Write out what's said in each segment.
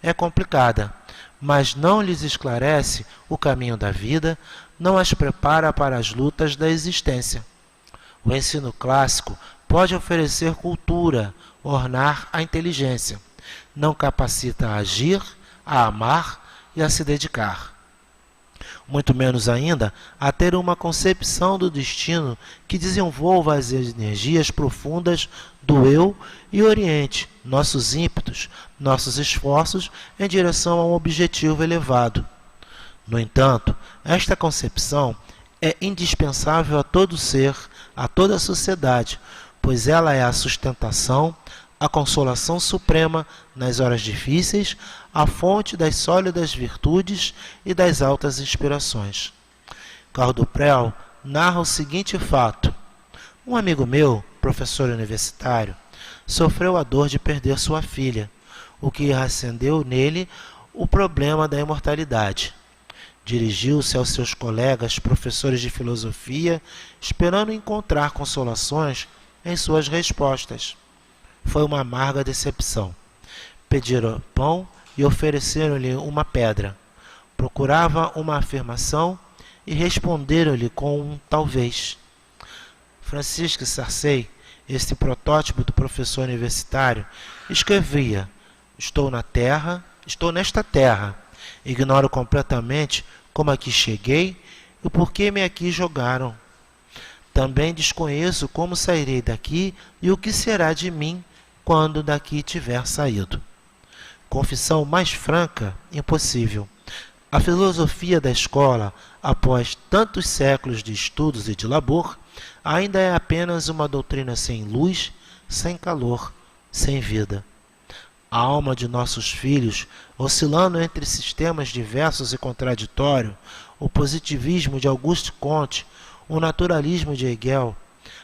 é complicada, mas não lhes esclarece o caminho da vida, não as prepara para as lutas da existência. O ensino clássico pode oferecer cultura, ornar a inteligência, não capacita a agir, a amar e a se dedicar. Muito menos ainda a ter uma concepção do destino que desenvolva as energias profundas do eu e oriente nossos ímpetos, nossos esforços em direção a um objetivo elevado. No entanto, esta concepção é indispensável a todo ser, a toda a sociedade, pois ela é a sustentação, a consolação suprema nas horas difíceis, a fonte das sólidas virtudes e das altas inspirações. Cardo-Prel narra o seguinte fato. Um amigo meu, professor universitário, sofreu a dor de perder sua filha, o que acendeu nele o problema da imortalidade. Dirigiu-se aos seus colegas professores de filosofia, esperando encontrar consolações em suas respostas. Foi uma amarga decepção. Pediram pão e ofereceram-lhe uma pedra. Procurava uma afirmação e responderam-lhe com um talvez. Francisco Sarcey, este protótipo do professor universitário, escrevia: estou nesta terra, ignoro completamente como aqui cheguei e por que me aqui jogaram. Também desconheço como sairei daqui e o que será de mim quando daqui tiver saído. Confissão mais franca, impossível. A filosofia da escola, após tantos séculos de estudos e de labor, ainda é apenas uma doutrina sem luz, sem calor, sem vida. A alma de nossos filhos, oscilando entre sistemas diversos e contraditórios, o positivismo de Auguste Comte, o naturalismo de Hegel,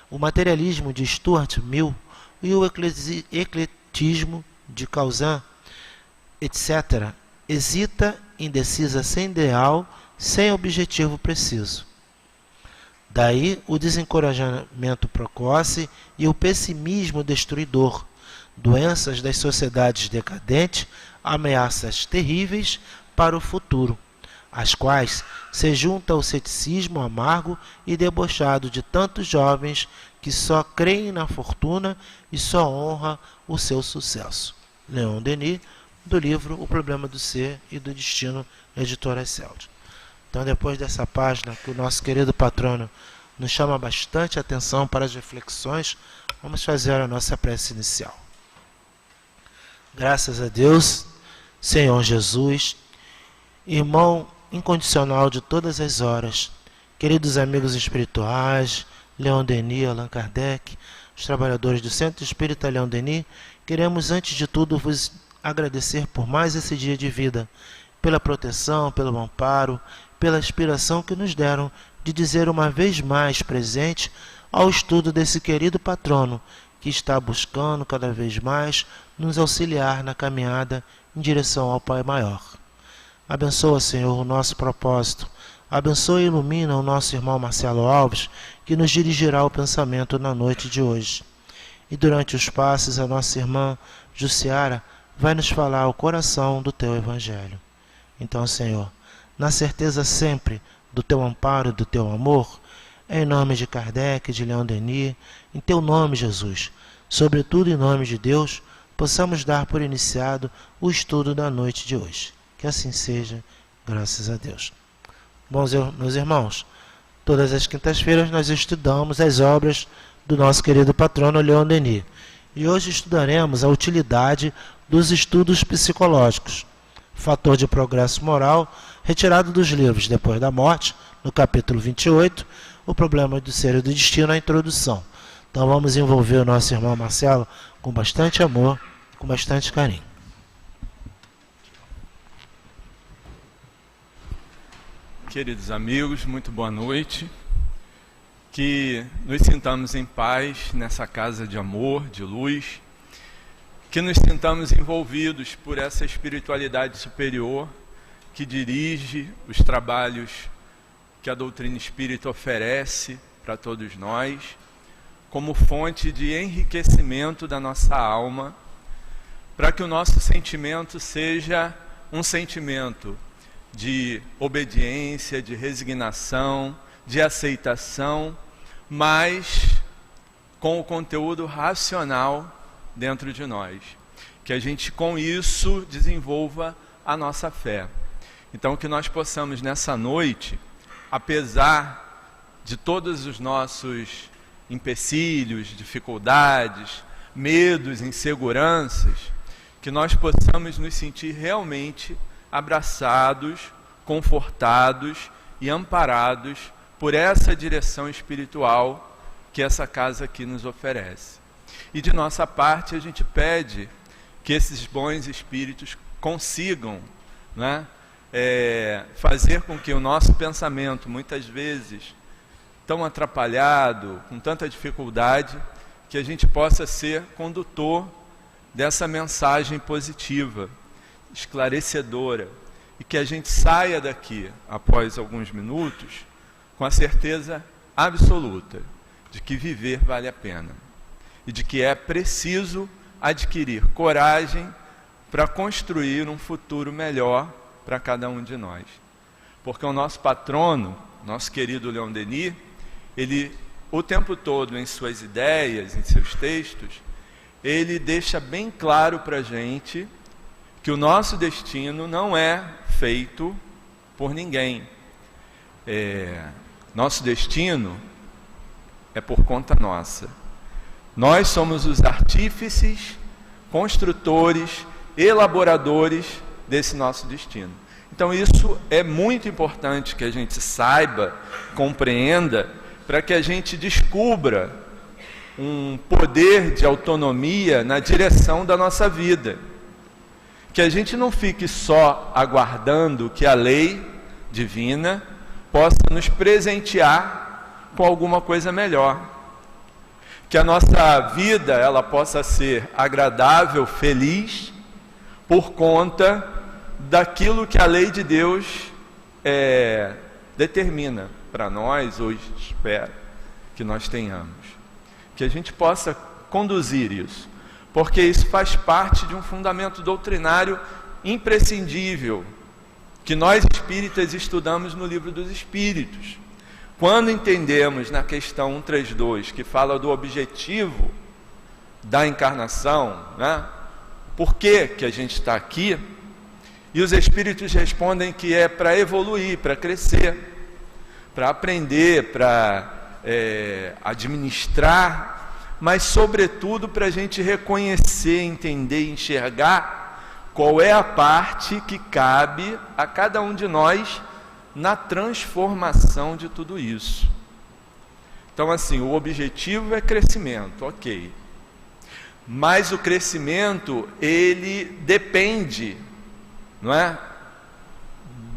o materialismo de Stuart Mill e o ecletismo de Cousin, etc., hesita, indecisa, sem ideal, sem objetivo preciso. Daí o desencorajamento precoce e o pessimismo destruidor, doenças das sociedades decadentes, ameaças terríveis para o futuro, às quais se junta o ceticismo amargo e debochado de tantos jovens que só creem na fortuna e só honram o seu sucesso. Leon Denis, do livro O Problema do Ser e do Destino, editora Celso. Então, depois dessa página que o nosso querido patrono nos chama bastante atenção para as reflexões, vamos fazer a nossa prece inicial. Graças a Deus, Senhor Jesus, irmão incondicional de todas as horas, queridos amigos espirituais, Leon Denis, Allan Kardec, os trabalhadores do Centro Espírita Leon Denis, queremos antes de tudo vos agradecer por mais esse dia de vida, pela proteção, pelo amparo, pela inspiração que nos deram de dizer uma vez mais presente ao estudo desse querido patrono que está buscando cada vez mais nos auxiliar na caminhada em direção ao Pai Maior. Abençoa, Senhor, o nosso propósito. Abençoa e ilumina o nosso irmão Marcelo Alves, que nos dirigirá o pensamento na noite de hoje. E durante os passos, a nossa irmã Jussiara vai nos falar ao coração do Teu Evangelho. Então, Senhor, na certeza sempre do Teu amparo e do Teu amor, em nome de Kardec, de Leon Denis, em Teu nome, Jesus, sobretudo em nome de Deus, possamos dar por iniciado o estudo da noite de hoje. Que assim seja, graças a Deus. Bons meus irmãos, todas as quintas-feiras nós estudamos as obras do nosso querido patrono Leon Denis. E hoje estudaremos a utilidade dos estudos psicológicos, fator de progresso moral, retirado dos livros Depois da Morte, no capítulo 28, o problema do ser e do destino, a introdução. Então vamos envolver o nosso irmão Marcelo com bastante amor, com bastante carinho. Queridos amigos, muito boa noite. Que nos sintamos em paz nessa casa de amor, de luz. Que nos sintamos envolvidos por essa espiritualidade superior que dirige os trabalhos que a doutrina espírita oferece para todos nós, como fonte de enriquecimento da nossa alma, para que o nosso sentimento seja um sentimento de obediência, de resignação, de aceitação, mas com o conteúdo racional dentro de nós. Que a gente, com isso, desenvolva a nossa fé. Então, que nós possamos, nessa noite, apesar de todos os nossos empecilhos, dificuldades, medos, inseguranças, que nós possamos nos sentir realmente abraçados, confortados e amparados por essa direção espiritual que essa casa aqui nos oferece. E de nossa parte a gente pede que esses bons espíritos consigam, né, fazer com que o nosso pensamento, muitas vezes tão atrapalhado, com tanta dificuldade, que a gente possa ser condutor dessa mensagem positiva, esclarecedora, e que a gente saia daqui, após alguns minutos, com a certeza absoluta de que viver vale a pena e de que é preciso adquirir coragem para construir um futuro melhor para cada um de nós. Porque o nosso patrono, nosso querido Leon Denis, ele, o tempo todo, em suas ideias, em seus textos, ele deixa bem claro para a gente que o nosso destino não é feito por ninguém. Nosso destino é por conta nossa. Nós somos os artífices, construtores, elaboradores desse nosso destino. Então isso é muito importante que a gente saiba, compreenda, para que a gente descubra um poder de autonomia na direção da nossa vida. Que a gente não fique só aguardando que a lei divina possa nos presentear com alguma coisa melhor. Que a nossa vida ela possa ser agradável, feliz, por conta daquilo que a lei de Deus determina para nós, ou espera que nós tenhamos. Que a gente possa conduzir isso, porque isso faz parte de um fundamento doutrinário imprescindível, que nós espíritas estudamos no Livro dos Espíritos. Quando entendemos na questão 132, que fala do objetivo da encarnação, né? Por que a gente está aqui? E os espíritos respondem que é para evoluir, para crescer, para aprender, para administrar, mas sobretudo para a gente reconhecer, entender, enxergar qual é a parte que cabe a cada um de nós na transformação de tudo isso. Então, assim, o objetivo é crescimento, ok. Mas o crescimento, ele depende, não é,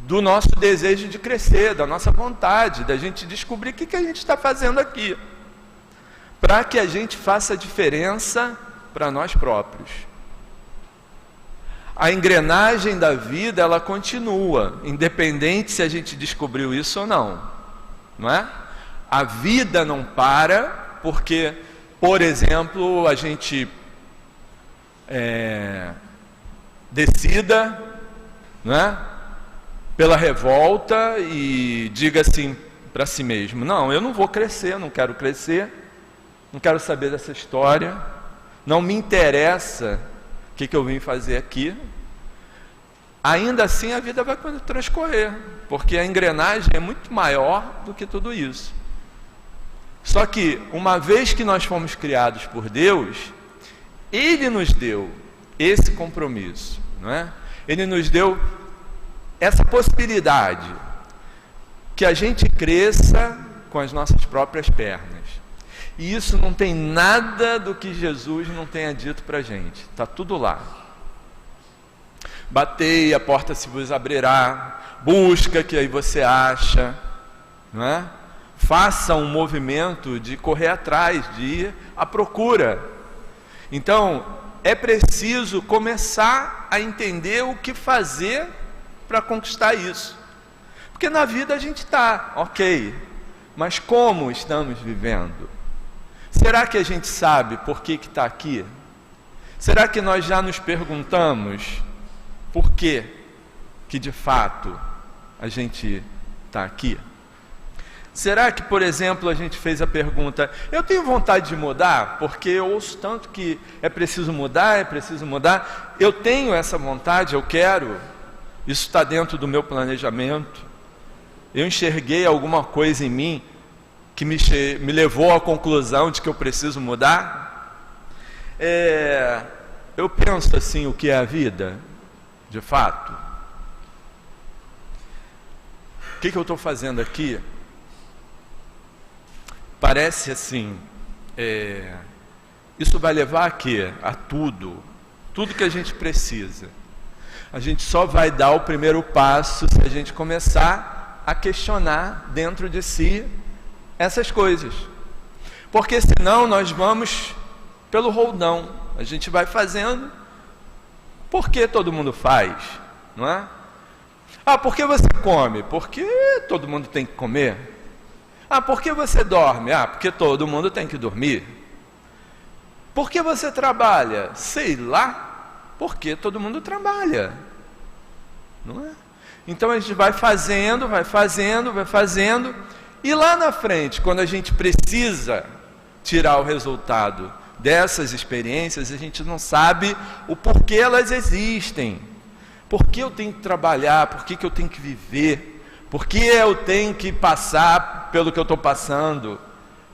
do nosso desejo de crescer, da nossa vontade, da gente descobrir o que a gente está fazendo aqui, para que a gente faça diferença para nós próprios. A engrenagem da vida, ela continua, independente se a gente descobriu isso ou não, não é? A vida não para, porque, por exemplo, a gente decida, não é? Pela revolta e diga assim para si mesmo: não, eu não vou crescer, não quero crescer, não quero saber dessa história, não me interessa o que eu vim fazer aqui. Ainda assim a vida vai transcorrer, porque a engrenagem é muito maior do que tudo isso. Só que, uma vez que nós fomos criados por Deus, Ele nos deu esse compromisso, não é? Ele nos deu essa possibilidade que a gente cresça com as nossas próprias pernas. E isso não tem nada do que Jesus não tenha dito para a gente. Está tudo lá. Batei, a porta se vos abrirá. Busca, que aí você acha. Não é? Faça um movimento de correr atrás, de ir à procura. Então, é preciso começar a entender o que fazer para conquistar isso. Porque na vida a gente está, ok. Mas como estamos vivendo? Será que a gente sabe por que está aqui? Será que nós já nos perguntamos por que de fato a gente está aqui? Será que, por exemplo, a gente fez a pergunta: eu tenho vontade de mudar, porque eu ouço tanto que é preciso mudar, eu tenho essa vontade, eu quero, isso está dentro do meu planejamento, eu enxerguei alguma coisa em mim que me levou à conclusão de que eu preciso mudar? Eu penso assim, o que é a vida, de fato? O que eu estou fazendo aqui? Parece assim, isso vai levar a quê? A tudo que a gente precisa. A gente só vai dar o primeiro passo se a gente começar a questionar dentro de si essas coisas. Porque senão nós vamos pelo roldão, a gente vai fazendo porque todo mundo faz, não é? Por que você come? Porque todo mundo tem que comer. Por que você dorme? Porque todo mundo tem que dormir. Por que você trabalha? Sei lá, porque todo mundo trabalha, não é? Então a gente vai fazendo, e lá na frente, quando a gente precisa tirar o resultado dessas experiências, a gente não sabe o porquê elas existem. Por que eu tenho que trabalhar? Por que eu tenho que viver? Por que eu tenho que passar pelo que eu estou passando?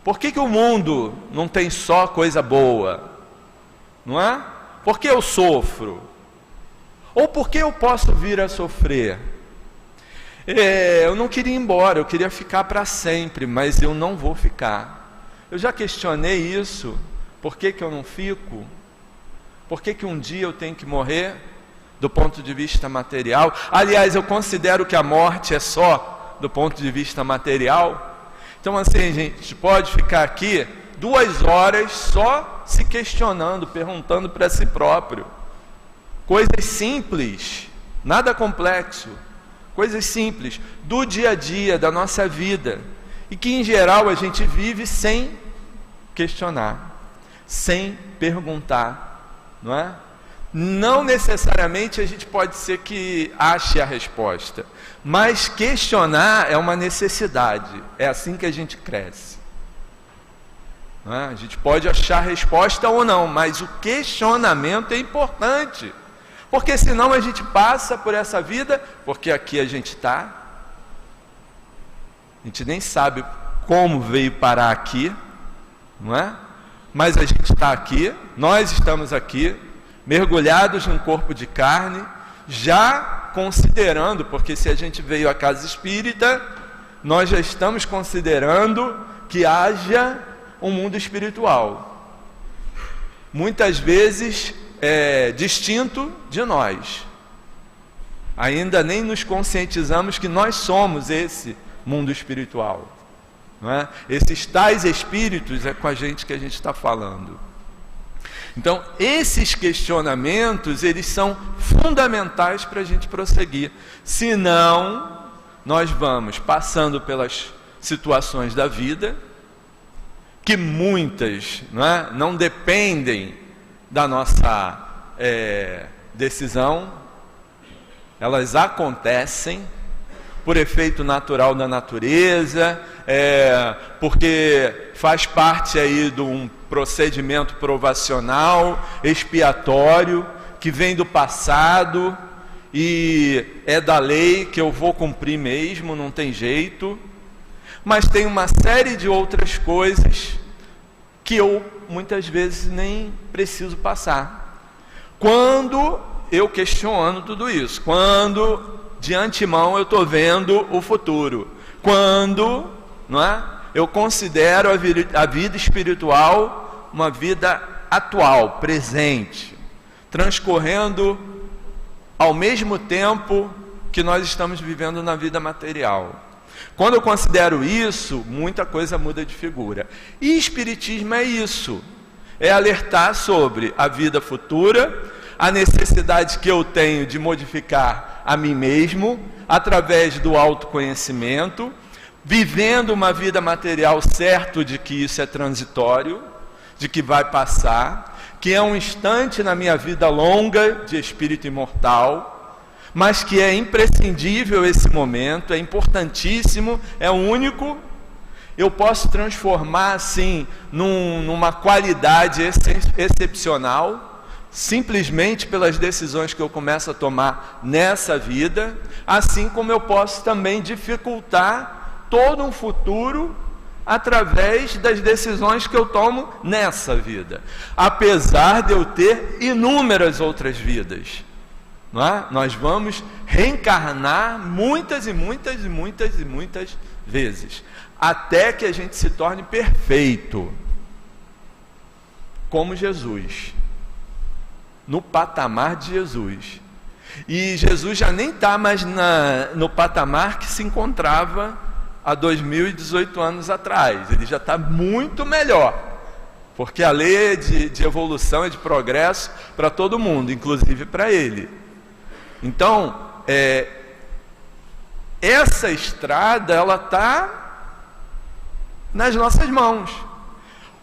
Por que o mundo não tem só coisa boa? Não é? Por que eu sofro? Ou por que eu posso vir a sofrer? Eu não queria ir embora, eu queria ficar para sempre, mas eu não vou ficar. Eu já questionei isso. Por que eu não fico? Por que um dia eu tenho que morrer? Do ponto de vista material. Aliás, eu considero que a morte é só do ponto de vista material. Então assim, a gente pode ficar aqui 2 horas só se questionando, perguntando para si próprio. Coisas simples, nada complexo. Coisas simples, do dia a dia, da nossa vida. E que em geral a gente vive sem questionar, sem perguntar, não é? Não necessariamente a gente pode ser que ache a resposta, mas questionar é uma necessidade, é assim que a gente cresce, não é? A gente pode achar resposta ou não, mas o questionamento é importante, porque senão a gente passa por essa vida, porque aqui a gente está, a gente nem sabe como veio parar aqui, não é? Mas a gente está aqui, nós estamos aqui, mergulhados num corpo de carne, já considerando, porque se a gente veio à casa espírita, nós já estamos considerando que haja um mundo espiritual. Muitas vezes distinto de nós. Ainda nem nos conscientizamos que nós somos esse mundo espiritual. Não é? Esses tais espíritos é com a gente que a gente está falando. Então, esses questionamentos, eles são fundamentais para a gente prosseguir. Senão, nós vamos passando pelas situações da vida, que muitas não dependem da nossa decisão, elas acontecem por efeito natural da natureza, porque faz parte aí de um procedimento provacional, expiatório, que vem do passado e é da lei que eu vou cumprir mesmo, não tem jeito. Mas tem uma série de outras coisas que eu muitas vezes nem preciso passar. Quando eu questiono tudo isso, quando de antemão eu estou vendo o futuro, quando eu considero a vida espiritual uma vida atual, presente, transcorrendo ao mesmo tempo que nós estamos vivendo na vida material. Quando eu considero isso, muita coisa muda de figura. E Espiritismo é isso, é alertar sobre a vida futura, a necessidade que eu tenho de modificar a mim mesmo, através do autoconhecimento, vivendo uma vida material certo de que isso é transitório, de que vai passar, que é um instante na minha vida longa de espírito imortal, mas que é imprescindível esse momento, é importantíssimo, é único. Eu posso transformar assim numa qualidade excepcional, simplesmente pelas decisões que eu começo a tomar nessa vida, assim como eu posso também dificultar todo um futuro através das decisões que eu tomo nessa vida, apesar de eu ter inúmeras outras vidas, não é? Nós vamos reencarnar muitas e muitas e muitas e muitas vezes, até que a gente se torne perfeito, como Jesus, no patamar de Jesus. E Jesus já nem está mais no patamar que se encontrava há 2018 anos atrás. Ele já está muito melhor, porque a lei de evolução e de progresso para todo mundo, inclusive para ele. Então, essa estrada, ela está nas nossas mãos.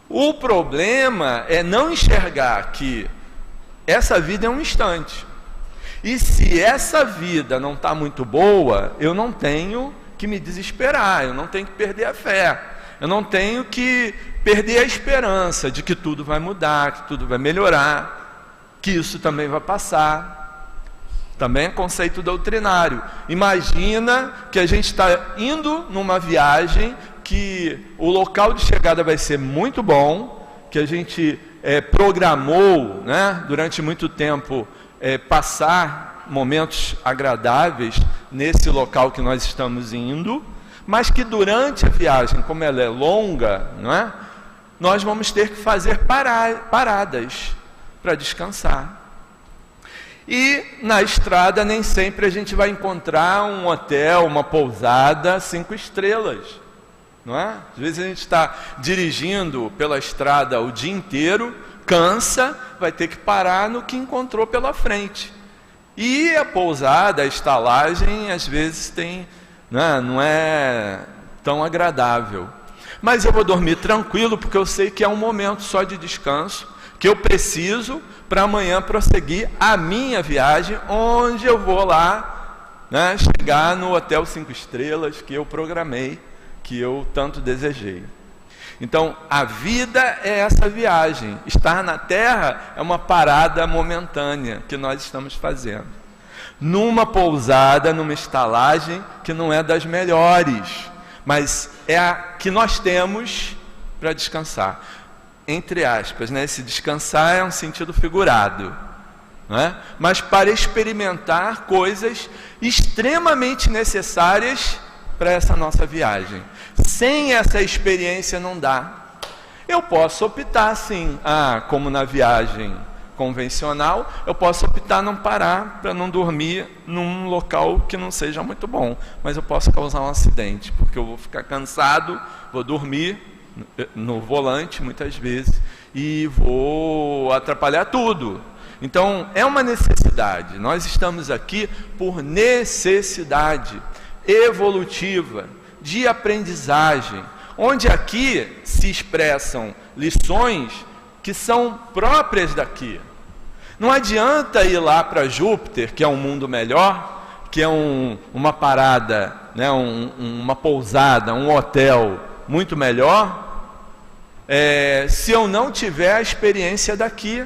O problema é não enxergar que essa vida é um instante. E se essa vida não está muito boa, eu não tenho que me desesperar, eu não tenho que perder a fé, eu não tenho que perder a esperança de que tudo vai mudar, que tudo vai melhorar, que isso também vai passar. Também é conceito doutrinário. Imagina que a gente está indo numa viagem, que o local de chegada vai ser muito bom, que a gente programou, né, durante muito tempo, passar momentos agradáveis nesse local que nós estamos indo, mas que durante a viagem, como ela é longa, não é, nós vamos ter que fazer paradas para descansar. E na estrada nem sempre a gente vai encontrar um hotel, uma pousada 5 estrelas, não é? Às vezes a gente está dirigindo pela estrada o dia inteiro, cansa, vai ter que parar no que encontrou pela frente. E a pousada, a estalagem, às vezes não é tão agradável. Mas eu vou dormir tranquilo, porque eu sei que é um momento só de descanso, que eu preciso para amanhã prosseguir a minha viagem, onde eu vou lá, né, chegar no hotel 5 estrelas que eu programei, que eu tanto desejei. Então, a vida é essa viagem. Estar na Terra é uma parada momentânea que nós estamos fazendo. Numa pousada, numa estalagem que não é das melhores, mas é a que nós temos para descansar. Entre aspas, né? Esse descansar é um sentido figurado, não é? Mas para experimentar coisas extremamente necessárias para essa nossa viagem. Sem essa experiência não dá. Eu posso optar sim, como na viagem convencional, eu posso optar não parar para não dormir num local que não seja muito bom, mas eu posso causar um acidente, porque eu vou ficar cansado, vou dormir no volante muitas vezes e vou atrapalhar tudo. Então é uma necessidade. Nós estamos aqui por necessidade evolutiva, de aprendizagem, onde aqui se expressam lições que são próprias daqui. Não adianta ir lá para Júpiter, que é um mundo melhor, que é uma parada, né, uma pousada, um hotel muito melhor, se eu não tiver a experiência daqui.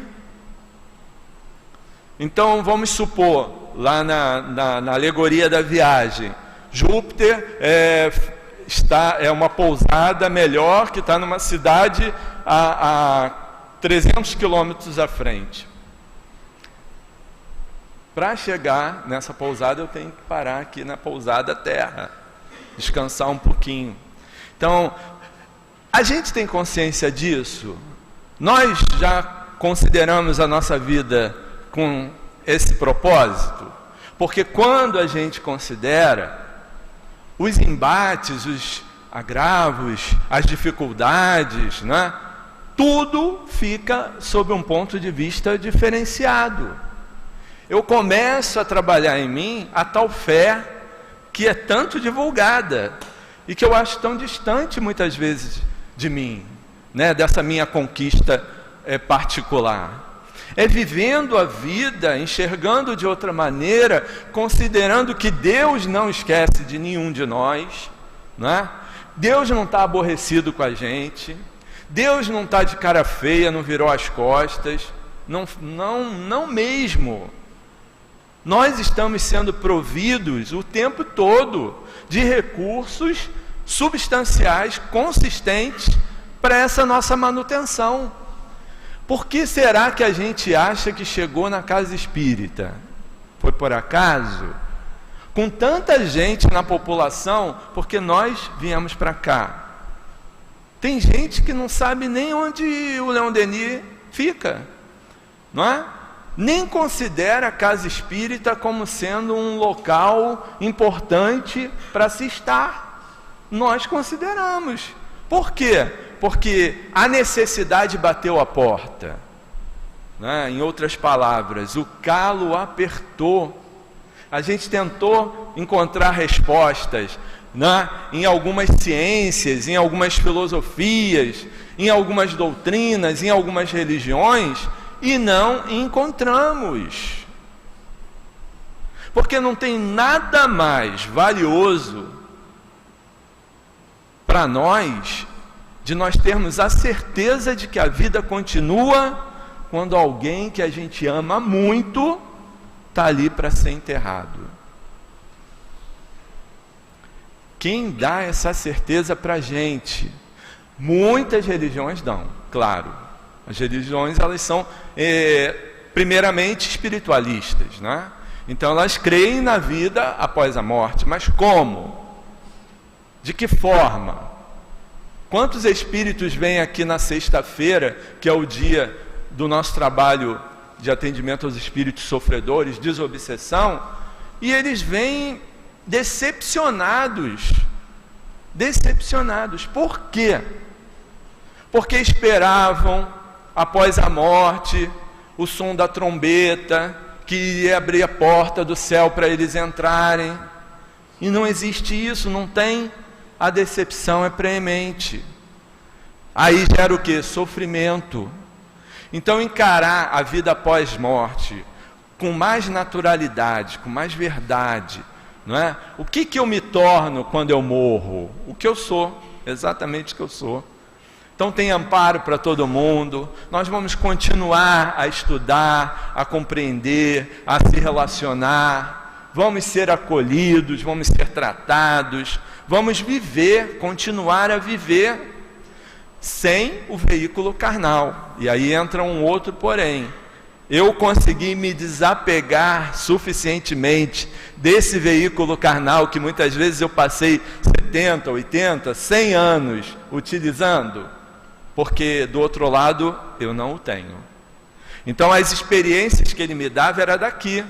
Então vamos supor, lá na alegoria da viagem, Júpiter é uma pousada melhor, que está numa cidade a 300 quilômetros à frente. Para chegar nessa pousada, eu tenho que parar aqui na pousada Terra, descansar um pouquinho. Então, a gente tem consciência disso? Nós já consideramos a nossa vida com esse propósito? Porque quando a gente considera, os embates, os agravos, as dificuldades, né? Tudo fica sob um ponto de vista diferenciado. Eu começo a trabalhar em mim a tal fé que é tanto divulgada e que eu acho tão distante muitas vezes de mim, né? Dessa minha conquista particular. É vivendo a vida, enxergando de outra maneira, considerando que Deus não esquece de nenhum de nós, né? Deus não está aborrecido com a gente, Deus não está de cara feia, não virou as costas, não mesmo. Nós estamos sendo providos o tempo todo de recursos substanciais, consistentes, para essa nossa manutenção. Por que será que a gente acha que chegou na casa espírita? Foi por acaso? Com tanta gente na população, porque nós viemos para cá. Tem gente que não sabe nem onde o Leon Denis fica, não é? Nem considera a casa espírita como sendo um local importante para se estar. Nós consideramos. Por quê? Porque a necessidade bateu a porta, né? Em outras palavras, o calo apertou. A gente tentou encontrar respostas, né? Em algumas ciências, em algumas filosofias, em algumas doutrinas, em algumas religiões, e não encontramos. Porque não tem nada mais valioso para nós de nós termos a certeza de que a vida continua quando alguém que a gente ama muito está ali para ser enterrado. Quem dá essa certeza para a gente? Muitas religiões dão, claro. As religiões, elas são primeiramente espiritualistas, né? Então elas creem na vida após a morte. Mas como? De que forma? Quantos espíritos vêm aqui na sexta-feira, que é o dia do nosso trabalho de atendimento aos espíritos sofredores, desobsessão, e eles vêm decepcionados. Decepcionados. Por quê? Porque esperavam, após a morte, o som da trombeta, que ia abrir a porta do céu para eles entrarem. E não existe isso, não tem. A decepção é preemente. Aí gera o quê? Sofrimento. Então encarar a vida após morte com mais naturalidade, com mais verdade, não é? O que eu me torno quando eu morro? O que eu sou, exatamente o que eu sou. Então tem amparo para todo mundo. Nós vamos continuar a estudar, a compreender, a se relacionar. Vamos ser acolhidos, vamos ser tratados. Vamos viver, continuar a viver sem o veículo carnal. E aí entra um outro porém. Eu consegui me desapegar suficientemente desse veículo carnal que muitas vezes eu passei 70, 80, 100 anos utilizando, porque do outro lado eu não o tenho. Então as experiências que ele me dava era daqui.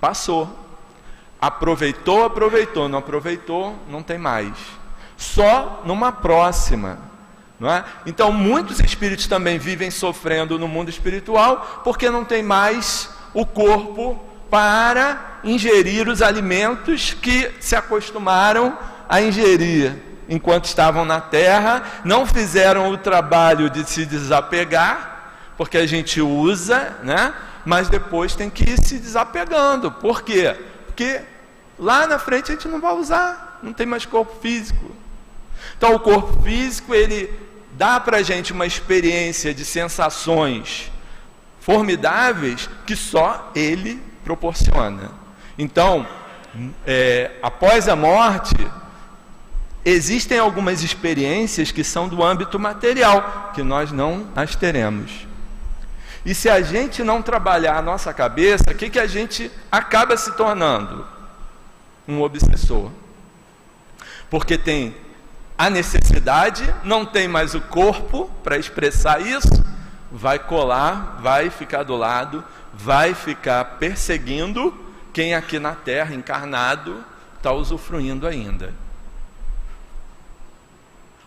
Passou. Aproveitou, aproveitou, não aproveitou, não tem mais. Só numa próxima, não é? Então muitos espíritos também vivem sofrendo no mundo espiritual porque não tem mais o corpo para ingerir os alimentos que se acostumaram a ingerir enquanto estavam na Terra, não fizeram o trabalho de se desapegar, porque a gente usa, né? Mas depois tem que ir se desapegando. Por quê? Porque lá na frente a gente não vai usar, não tem mais corpo físico. Então o corpo físico, ele dá para a gente uma experiência de sensações formidáveis que só ele proporciona. Então, após a morte, existem algumas experiências que são do âmbito material, que nós não as teremos. E se a gente não trabalhar a nossa cabeça, o que a gente acaba se tornando? Um obsessor. Porque tem a necessidade, não tem mais o corpo para expressar isso, vai colar, vai ficar do lado, vai ficar perseguindo quem aqui na Terra, encarnado, está usufruindo ainda.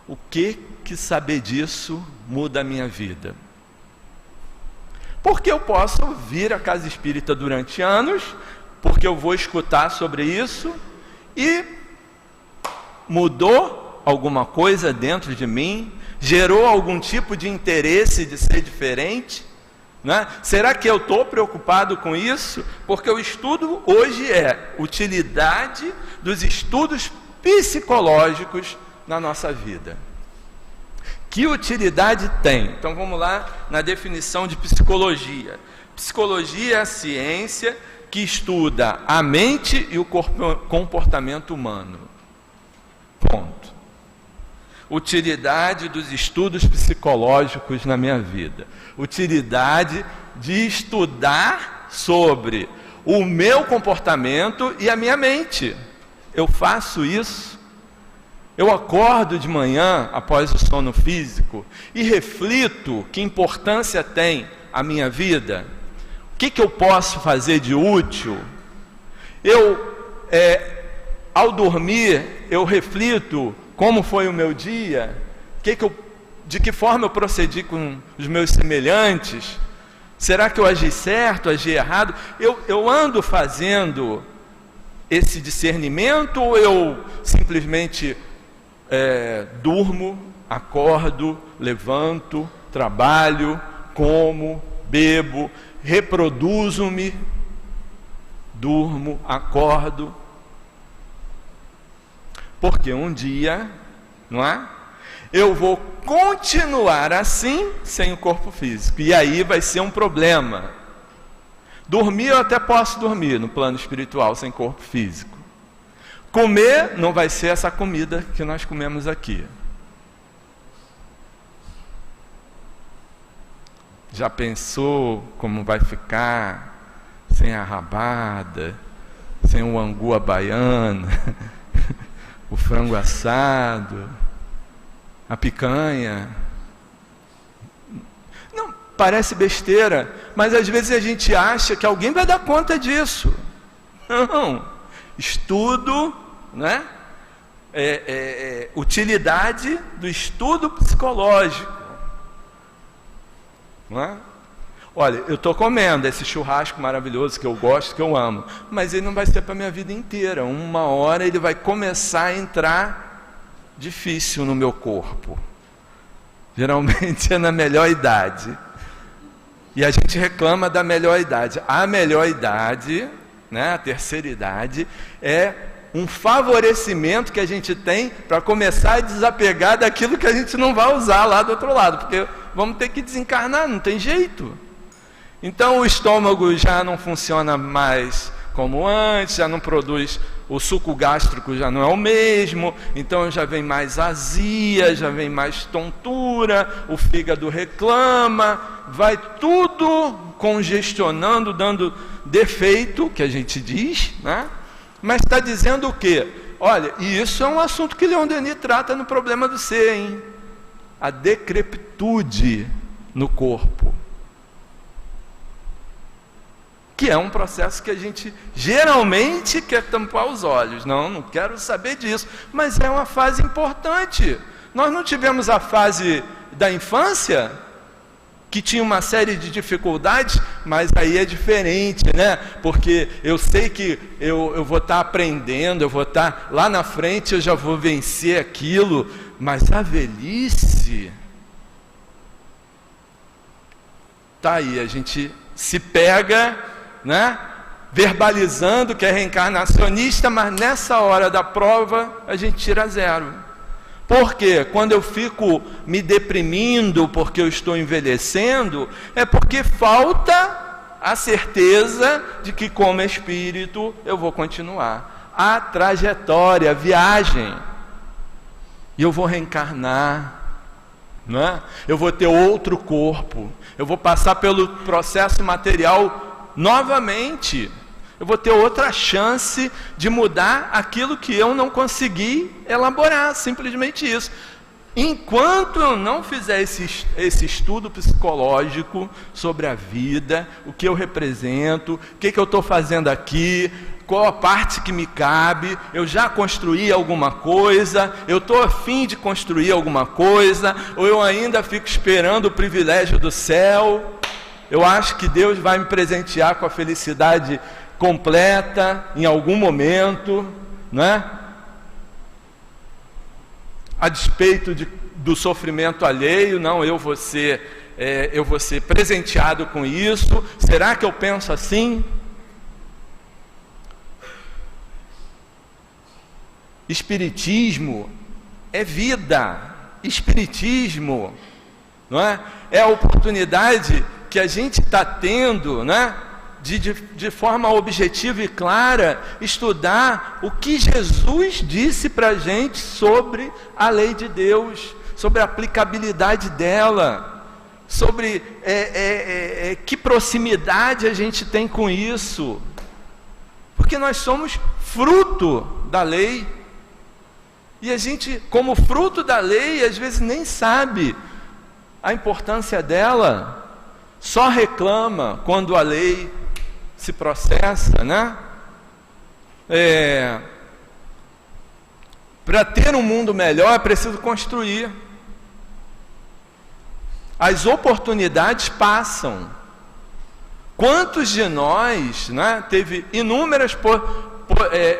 O que saber disso muda a minha vida? Porque eu posso vir à casa espírita durante anos, porque eu vou escutar sobre isso, e mudou alguma coisa dentro de mim, Gerou algum tipo de interesse de ser diferente? Né? Será que eu estou preocupado com isso? Porque o estudo hoje é utilidade dos estudos psicológicos na nossa vida. Que utilidade tem? Então vamos lá na definição de psicologia. Psicologia é a ciência que estuda a mente e o comportamento humano. Ponto. Utilidade dos estudos psicológicos na minha vida. Utilidade de estudar sobre o meu comportamento e a minha mente. Eu faço isso. Eu acordo de manhã, após o sono físico, e reflito que importância tem a minha vida. O que eu posso fazer de útil? Ao dormir, eu reflito como foi o meu dia, de que forma eu procedi com os meus semelhantes. Será que eu agi certo, agi errado? Eu ando fazendo esse discernimento ou eu simplesmente durmo, acordo, levanto, trabalho, como, bebo, reproduzo-me, durmo, acordo? Porque um dia, não é? Eu vou continuar assim sem o corpo físico. E aí vai ser um problema. Dormir eu até posso dormir no plano espiritual sem corpo físico. Comer não vai ser essa comida que nós comemos aqui. Já pensou como vai ficar sem a rabada, sem o angu à baiana, o frango assado, a picanha? Não, parece besteira, mas às vezes a gente acha que alguém vai dar conta disso. Não, estudo, né? Utilidade do estudo psicológico, não é? Olha, eu estou comendo esse churrasco maravilhoso que eu gosto, que eu amo, mas ele não vai ser para a minha vida inteira. Uma hora ele vai começar a entrar difícil no meu corpo. Geralmente é na melhor idade. E a gente reclama da melhor idade. A melhor idade, né, a terceira idade, é um favorecimento que a gente tem para começar a desapegar daquilo que a gente não vai usar lá do outro lado, porque vamos ter que desencarnar, não tem jeito. Então o estômago já não funciona mais como antes, já não produz, o suco gástrico já não é o mesmo, então já vem mais azia, já vem mais tontura, o fígado reclama, vai tudo congestionando, dando defeito, que a gente diz, né? Mas está dizendo o quê? Olha, e isso é um assunto que Leon Denis trata no Problema do Ser, hein? A decrepitude no corpo. Que é um processo que a gente geralmente quer tampar os olhos. Não quero saber disso. Mas é uma fase importante. Nós não tivemos a fase da infância, que tinha uma série de dificuldades, mas aí é diferente, né? Porque eu sei que eu vou estar aprendendo, eu vou estar lá na frente, eu já vou vencer aquilo, mas a velhice, tá aí, a gente se pega, né, verbalizando que é reencarnacionista, mas nessa hora da prova a gente tira zero. Por quê? Quando eu fico me deprimindo porque eu estou envelhecendo, é porque falta a certeza de que como espírito eu vou continuar a trajetória, a viagem, e eu vou reencarnar, né? Eu vou ter outro corpo, eu vou passar pelo processo material novamente, eu vou ter outra chance de mudar aquilo que eu não consegui elaborar, simplesmente isso. Enquanto eu não fizer esse estudo psicológico sobre a vida, o que eu represento, o que eu estou fazendo aqui, qual a parte que me cabe, eu já construí alguma coisa, eu estou a fim de construir alguma coisa, ou eu ainda fico esperando o privilégio do céu. Eu acho que Deus vai me presentear com a felicidade completa em algum momento, né? A despeito do sofrimento alheio, não, eu vou ser presenteado com isso. Será que eu penso assim? Espiritismo é vida. Espiritismo, não é? É a oportunidade que a gente está tendo, né? De forma objetiva e clara, estudar o que Jesus disse para a gente sobre a lei de Deus, sobre a aplicabilidade dela, sobre que proximidade a gente tem com isso, porque nós somos fruto da lei, e a gente, como fruto da lei, às vezes nem sabe a importância dela, só reclama quando a lei se processa, né? Para ter um mundo melhor é preciso construir. As oportunidades passam. Quantos de nós, né, teve inúmeras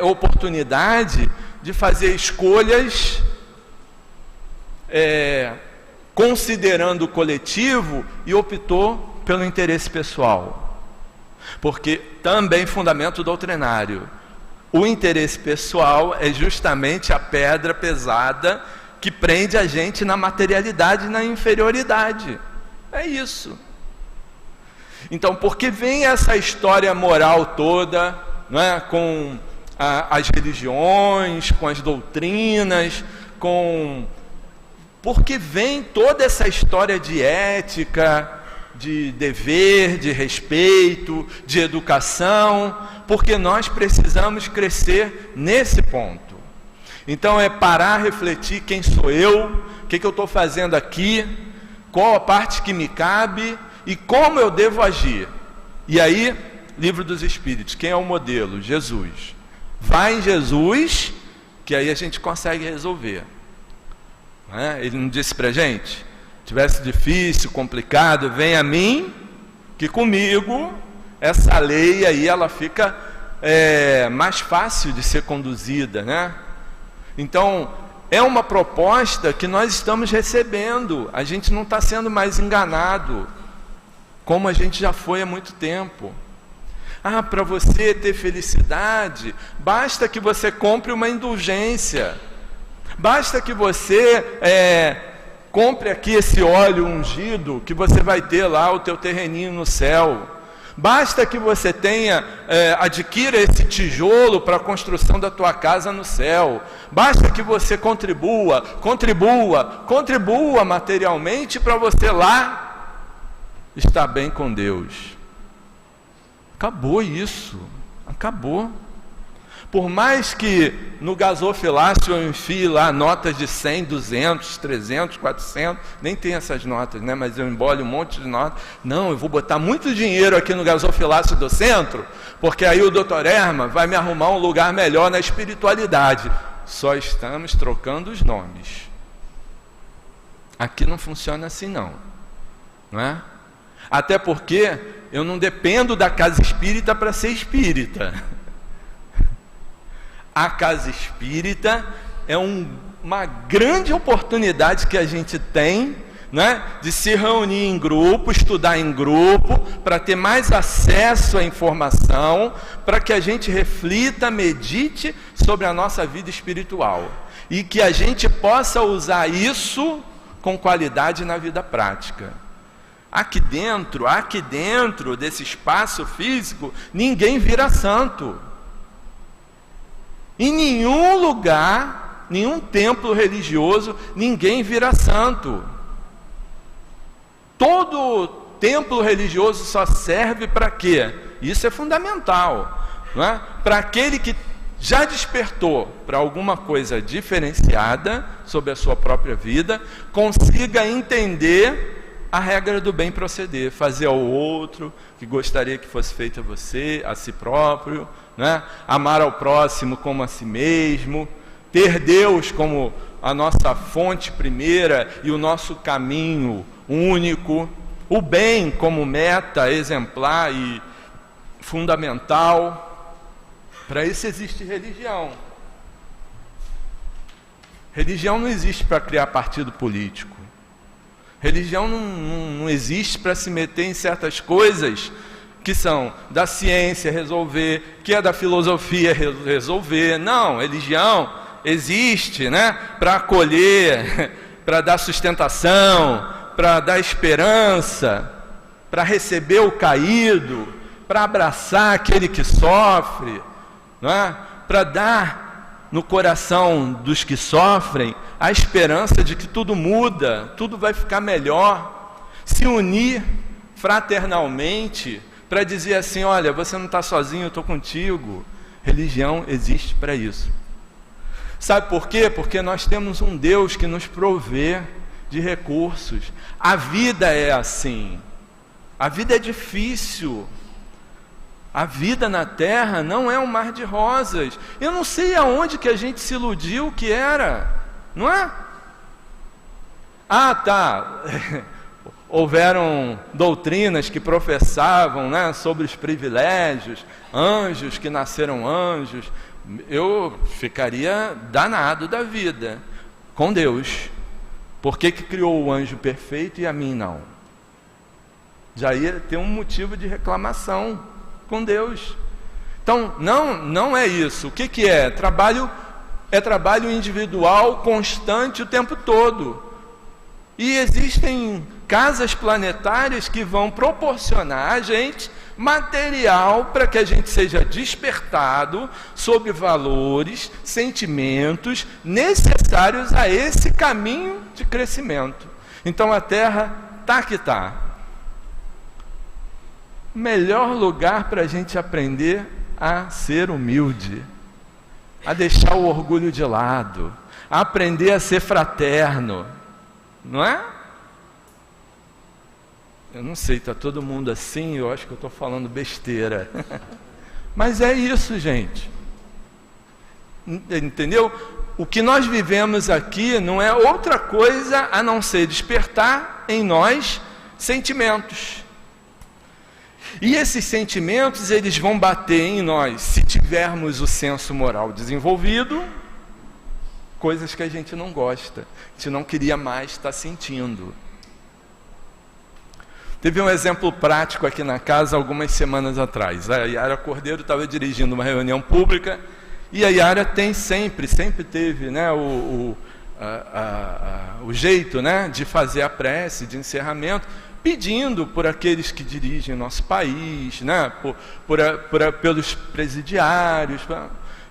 oportunidades de fazer escolhas considerando o coletivo e optou pelo interesse pessoal? Porque também fundamento doutrinário, o interesse pessoal é justamente a pedra pesada que prende a gente na materialidade e na inferioridade. É isso. Então, porque vem essa história moral toda, não é? Com as religiões, com as doutrinas, porque vem toda essa história de ética, de dever, de respeito, de educação, porque nós precisamos crescer nesse ponto. Então é parar, refletir quem sou eu, o que eu estou fazendo aqui, qual a parte que me cabe e como eu devo agir. E aí, Livro dos Espíritos, quem é o modelo? Jesus. Vai em Jesus, que aí a gente consegue resolver. Não é? Ele não disse para a gente? Tivesse difícil, complicado, vem a mim, que comigo essa lei aí ela fica mais fácil de ser conduzida, né? Então é uma proposta que nós estamos recebendo. A gente não está sendo mais enganado, como a gente já foi há muito tempo. Para você ter felicidade, basta que você compre uma indulgência, basta que você compre aqui esse óleo ungido, que você vai ter lá o teu terreninho no céu. Basta que você adquira esse tijolo para a construção da tua casa no céu. Basta que você contribua materialmente para você lá estar bem com Deus. Acabou isso. Acabou. Por mais que no gasofilácio eu enfie lá notas de 100, 200, 300, 400, nem tem essas notas, né? Mas eu embolo um monte de notas. Não, eu vou botar muito dinheiro aqui no gasofilácio do centro, porque aí o Dr. Erma vai me arrumar um lugar melhor na espiritualidade. Só estamos trocando os nomes. Aqui não funciona assim não é? Até porque eu não dependo da casa espírita para ser espírita. A casa espírita é uma grande oportunidade que a gente tem, né, de se reunir em grupo, estudar em grupo, para ter mais acesso à informação, para que a gente reflita, medite sobre a nossa vida espiritual. E que a gente possa usar isso com qualidade na vida prática. Aqui dentro desse espaço físico, ninguém vira santo. Em nenhum lugar, nenhum templo religioso, ninguém vira santo. Todo templo religioso só serve para quê? Isso é fundamental, não é? Para aquele que já despertou para alguma coisa diferenciada sobre a sua própria vida, consiga entender a regra do bem proceder, fazer ao outro que gostaria que fosse feito a você, a si próprio, né? Amar ao próximo como a si mesmo, ter Deus como a nossa fonte primeira e o nosso caminho único, o bem como meta exemplar e fundamental. Para isso existe religião. Religião não existe para criar partido político. Religião não existe para se meter em certas coisas que são da ciência resolver, que é da filosofia resolver. Não, religião existe, né, para acolher, para dar sustentação, para dar esperança, para receber o caído, para abraçar aquele que sofre, não é? Para dar no coração dos que sofrem a esperança de que tudo muda, tudo vai ficar melhor. Se unir fraternalmente para dizer assim: olha, você não está sozinho, eu estou contigo. Religião existe para isso. Sabe por quê? Porque nós temos um Deus que nos provê de recursos. A vida é assim. A vida é difícil. A vida na terra não é um mar de rosas. Eu não sei aonde que a gente se iludiu que era, não é? Ah, tá. Houveram doutrinas que professavam, né, sobre os privilégios, anjos que nasceram anjos. Eu ficaria danado da vida com Deus. Por que criou o anjo perfeito e a mim não? Já ia ter um motivo de reclamação com Deus. Então, não é isso. O que é? Trabalho individual, constante o tempo todo. E existem casas planetárias que vão proporcionar a gente material para que a gente seja despertado sobre valores, sentimentos necessários a esse caminho de crescimento. Então a Terra está que está. Melhor lugar para a gente aprender a ser humilde, a deixar o orgulho de lado, a aprender a ser fraterno, não é? Eu não sei, está todo mundo assim, eu acho que eu estou falando besteira. Mas é isso, gente. Entendeu? O que nós vivemos aqui não é outra coisa a não ser despertar em nós sentimentos. E esses sentimentos, eles vão bater em nós se tivermos o senso moral desenvolvido, coisas que a gente não gosta, a gente não queria mais estar sentindo. Teve um exemplo prático aqui na casa algumas semanas atrás. A Yara Cordeiro estava dirigindo uma reunião pública e a Yara tem sempre teve, né, o jeito, né, de fazer a prece de encerramento, pedindo por aqueles que dirigem nosso país, né, pelos presidiários,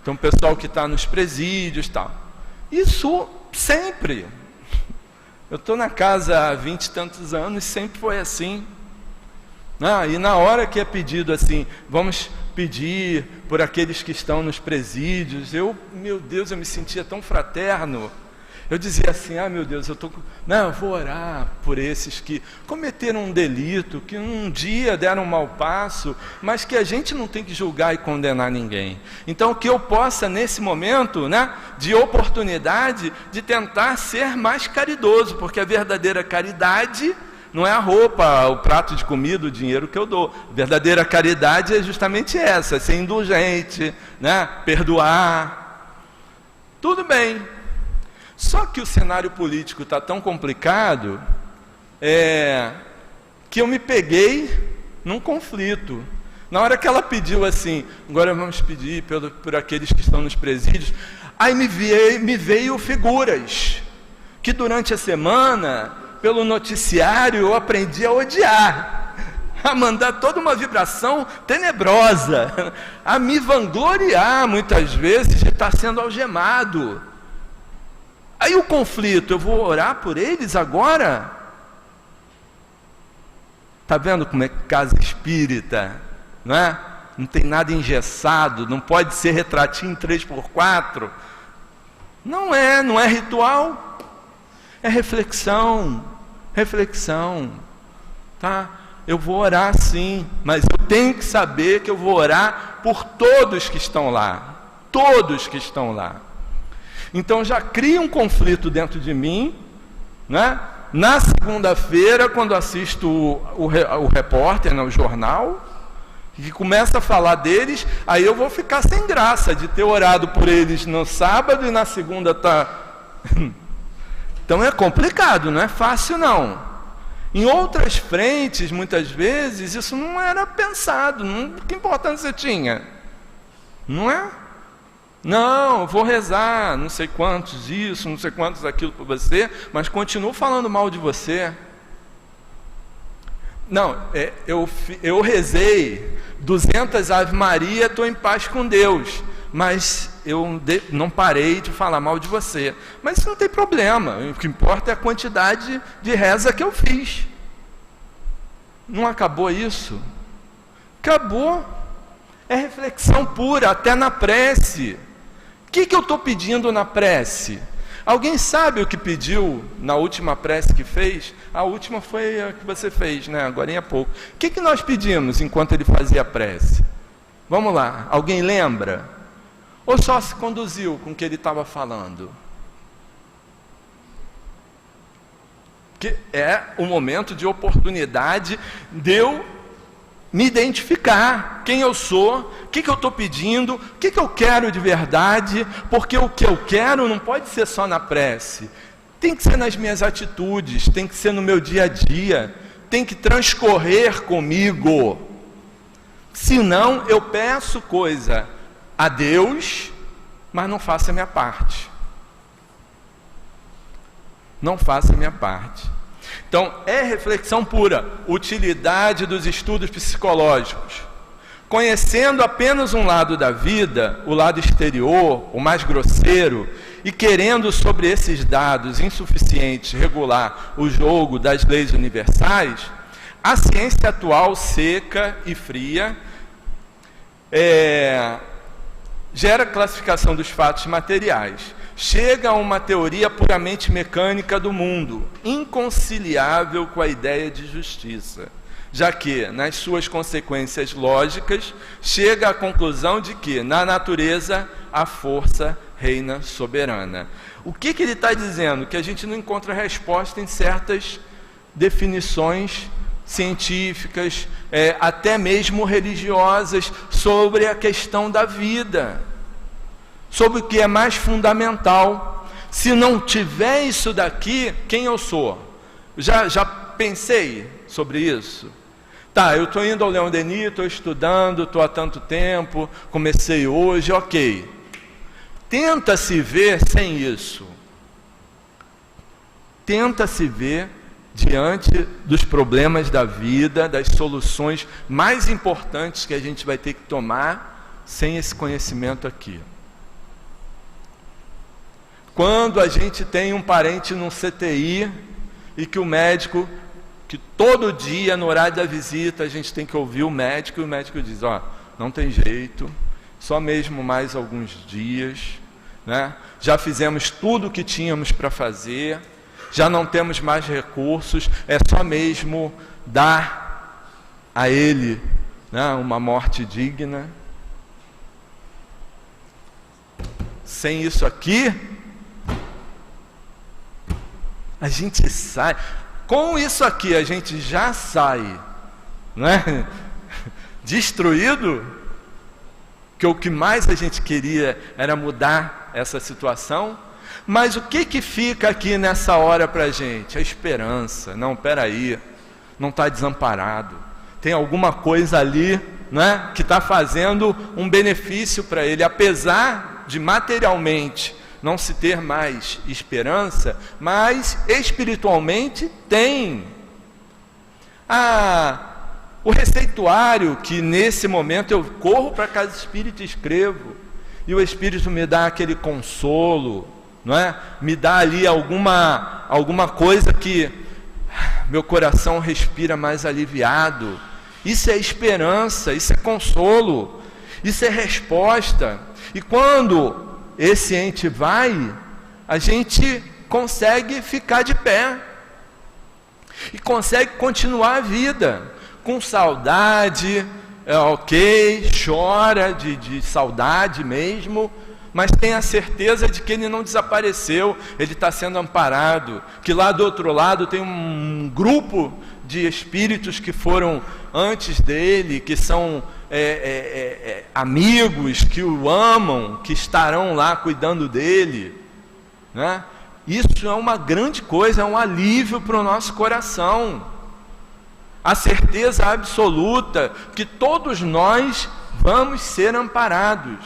então o pessoal que está nos presídios e tal. Isso sempre. Eu estou na casa há 20 e tantos anos e sempre foi assim. E na hora que é pedido assim, vamos pedir por aqueles que estão nos presídios, meu Deus, eu me sentia tão fraterno. Eu dizia assim: meu Deus, eu vou orar por esses que cometeram um delito, que um dia deram um mau passo, mas que a gente não tem que julgar e condenar ninguém. Então, que eu possa, nesse momento, né, de oportunidade, de tentar ser mais caridoso, porque a verdadeira caridade não é a roupa, o prato de comida, o dinheiro que eu dou. A verdadeira caridade é justamente essa: ser indulgente, né, perdoar. Tudo bem. Só que o cenário político está tão complicado que eu me peguei num conflito. Na hora que ela pediu assim, agora vamos pedir por aqueles que estão nos presídios, aí me veio figuras que durante a semana, pelo noticiário, eu aprendi a odiar, a mandar toda uma vibração tenebrosa, a me vangloriar muitas vezes de estar sendo algemado. Aí o conflito, eu vou orar por eles agora? Está vendo como é casa espírita, não é? Não tem nada engessado, não pode ser retratinho em 3x4. Não é ritual, é reflexão, tá? Eu vou orar sim, mas eu tenho que saber que eu vou orar por todos que estão lá, Então já cria um conflito dentro de mim, né? Na segunda-feira, quando assisto o repórter, né, o jornal, que começa a falar deles, aí eu vou ficar sem graça de ter orado por eles no sábado e na segunda tá Então é complicado, não é fácil não. Em outras frentes, muitas vezes, isso não era pensado. Que importância tinha? Não é? Não, eu vou rezar, não sei quantos isso, não sei quantos aquilo para você, mas continuo falando mal de você. Não, eu rezei 200 Ave Maria, estou em paz com Deus, mas eu não parei de falar mal de você. Mas isso não tem problema, o que importa é a quantidade de reza que eu fiz. Não acabou isso? Acabou. É reflexão pura, até na prece. O que eu estou pedindo na prece? Alguém sabe o que pediu na última prece que fez? A última foi a que você fez, né? Agora há pouco. O que nós pedimos enquanto ele fazia a prece? Vamos lá, alguém lembra? Ou só se conduziu com o que ele estava falando? Que é o momento de oportunidade de eu me identificar quem eu sou, o que eu estou pedindo, o que eu quero de verdade, porque o que eu quero não pode ser só na prece, tem que ser nas minhas atitudes, tem que ser no meu dia a dia, tem que transcorrer comigo. Senão eu peço coisa a Deus, mas não faço a minha parte. Não faço a minha parte. Então, é reflexão pura, utilidade dos estudos psicológicos. Conhecendo apenas um lado da vida, o lado exterior, o mais grosseiro, e querendo sobre esses dados insuficientes regular o jogo das leis universais, a ciência atual, seca e fria, gera classificação dos fatos materiais. Chega a uma teoria puramente mecânica do mundo, inconciliável com a ideia de justiça, já que, nas suas consequências lógicas, chega à conclusão de que, na natureza, a força reina soberana. O que ele está dizendo? Que a gente não encontra resposta em certas definições científicas, até mesmo religiosas, sobre a questão da vida, sobre o que é mais fundamental. Se não tiver isso daqui, quem eu sou? Já pensei sobre isso? Tá, eu estou indo ao Leon Denis, estou estudando, estou há tanto tempo, comecei hoje, ok. Tenta se ver sem isso. Tenta se ver diante dos problemas da vida, das soluções mais importantes que a gente vai ter que tomar sem esse conhecimento aqui. Quando a gente tem um parente num CTI e que o médico, que todo dia no horário da visita a gente tem que ouvir o médico, e o médico diz, não tem jeito, só mesmo mais alguns dias, né? Já fizemos tudo o que tínhamos para fazer, já não temos mais recursos, é só mesmo dar a ele, né, uma morte digna. Sem isso aqui, a gente sai. Com isso aqui a gente já sai, né? Destruído, que o que mais a gente queria era mudar essa situação. Mas o que fica aqui nessa hora para a gente? A esperança. Não, peraí, não está desamparado. Tem alguma coisa ali, né, que está fazendo um benefício para ele, apesar de materialmente não se ter mais esperança, mas espiritualmente tem. O receituário que nesse momento eu corro para a casa espírita e escrevo, e o Espírito me dá aquele consolo, não é? Me dá ali alguma coisa que meu coração respira mais aliviado. Isso é esperança, isso é consolo, isso é resposta. E quando esse ente vai, a gente consegue ficar de pé e consegue continuar a vida com saudade, ok, chora de saudade mesmo, mas tem a certeza de que ele não desapareceu, ele está sendo amparado, que lá do outro lado tem um grupo de espíritos que foram antes dele, que são amigos, que o amam, que estarão lá cuidando dele, né? Isso é uma grande coisa, é um alívio para o nosso coração. A certeza absoluta que todos nós vamos ser amparados.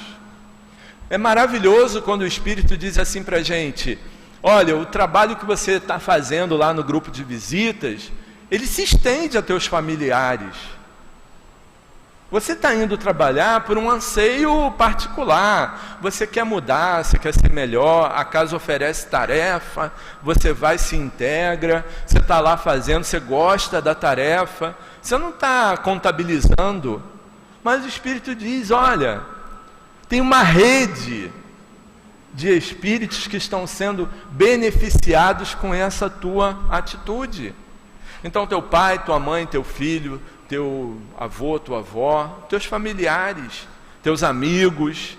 É maravilhoso quando o Espírito diz assim para a gente: olha, o trabalho que você está fazendo lá no grupo de visitas, ele se estende a teus familiares. Você está indo trabalhar por um anseio particular. Você quer mudar, você quer ser melhor, a casa oferece tarefa, você vai, se integra, você está lá fazendo, você gosta da tarefa, você não está contabilizando. Mas o Espírito diz: olha, tem uma rede de espíritos que estão sendo beneficiados com essa tua atitude. Então teu pai, tua mãe, teu filho, teu avô, tua avó, teus familiares, teus amigos.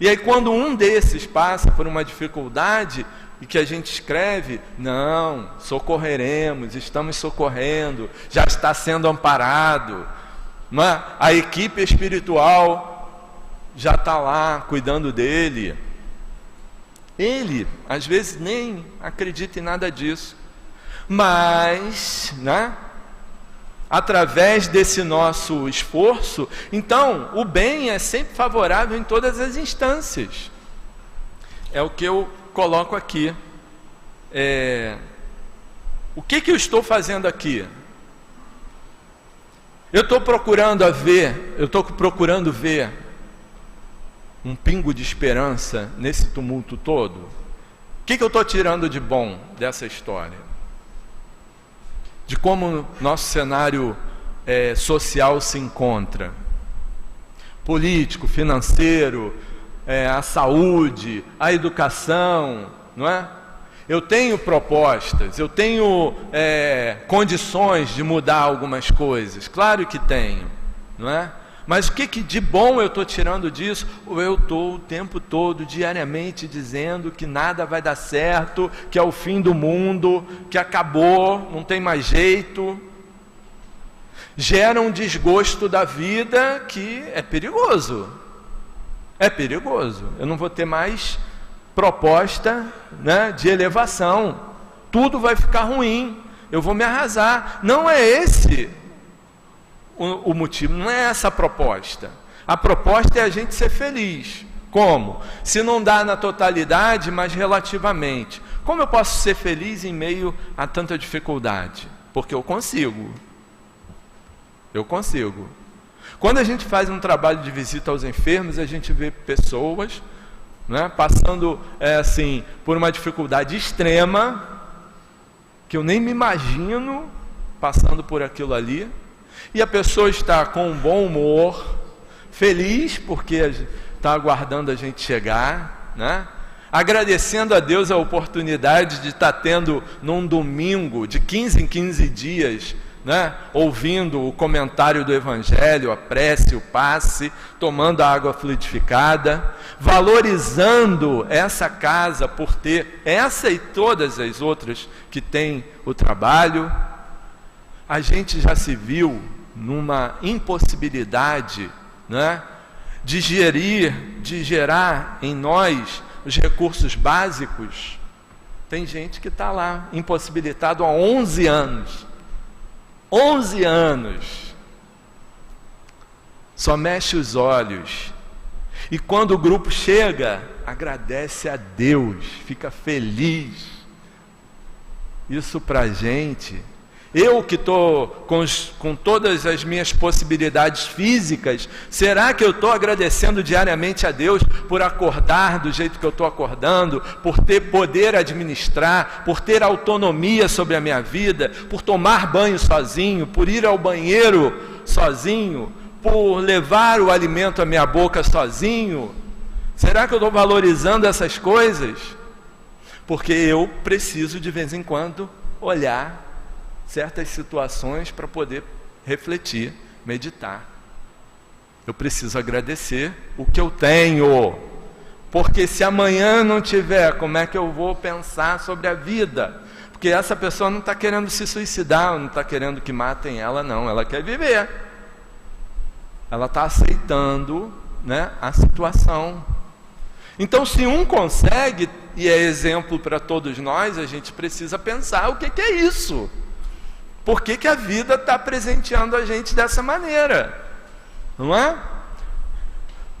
E aí quando um desses passa por uma dificuldade e que a gente escreve: não, socorreremos, estamos socorrendo, já está sendo amparado, não é? A equipe espiritual já está lá cuidando dele. Ele, às vezes, nem acredita em nada disso. Mas, né, através desse nosso esforço, então, o bem é sempre favorável em todas as instâncias. É o que eu coloco aqui. O que eu estou fazendo aqui? Eu estou procurando ver um pingo de esperança nesse tumulto todo? O que eu estou tirando de bom dessa história? De como nosso cenário social se encontra, político, financeiro, a saúde, a educação, não é? Eu tenho propostas, eu tenho condições de mudar algumas coisas, claro que tenho, não é? Mas o que de bom eu estou tirando disso? Ou eu estou o tempo todo, diariamente, dizendo que nada vai dar certo, que é o fim do mundo, que acabou, não tem mais jeito. Gera um desgosto da vida que é perigoso. É perigoso. Eu não vou ter mais proposta, né, de elevação. Tudo vai ficar ruim. Eu vou me arrasar. Não é esse o motivo, não é essa a proposta. A proposta é a gente ser feliz. Como? Se não dá na totalidade, mas relativamente. Como eu posso ser feliz em meio a tanta dificuldade? Porque eu consigo. Eu consigo. Quando a gente faz um trabalho de visita aos enfermos, a gente vê pessoas, né, passando assim, por uma dificuldade extrema, que eu nem me imagino passando por aquilo ali. E a pessoa está com um bom humor, feliz porque está aguardando a gente chegar, né? Agradecendo a Deus a oportunidade de estar tendo num domingo, de 15 em 15 dias, né, ouvindo o comentário do Evangelho, a prece, o passe, tomando a água fluidificada, valorizando essa casa por ter essa e todas as outras que tem o trabalho. A gente já se viu numa impossibilidade, né, de gerar em nós os recursos básicos. Tem gente que está lá, impossibilitado há 11 anos. 11 anos. Só mexe os olhos. E quando o grupo chega, agradece a Deus, fica feliz. Isso para a gente... Eu que estou com todas as minhas possibilidades físicas, será que eu estou agradecendo diariamente a Deus por acordar do jeito que eu estou acordando, por poder administrar, por ter autonomia sobre a minha vida, por tomar banho sozinho, por ir ao banheiro sozinho, por levar o alimento à minha boca sozinho? Será que eu estou valorizando essas coisas? Porque eu preciso de vez em quando olhar certas situações para poder refletir, meditar. Eu preciso agradecer o que eu tenho, porque se amanhã não tiver, como é que eu vou pensar sobre a vida? Porque essa pessoa não está querendo se suicidar, não está querendo que matem ela, não, ela quer viver. Ela está aceitando, né, a situação. Então, se um consegue, e é exemplo para todos nós, a gente precisa pensar o que é isso. Por que a vida está presenteando a gente dessa maneira? Não é?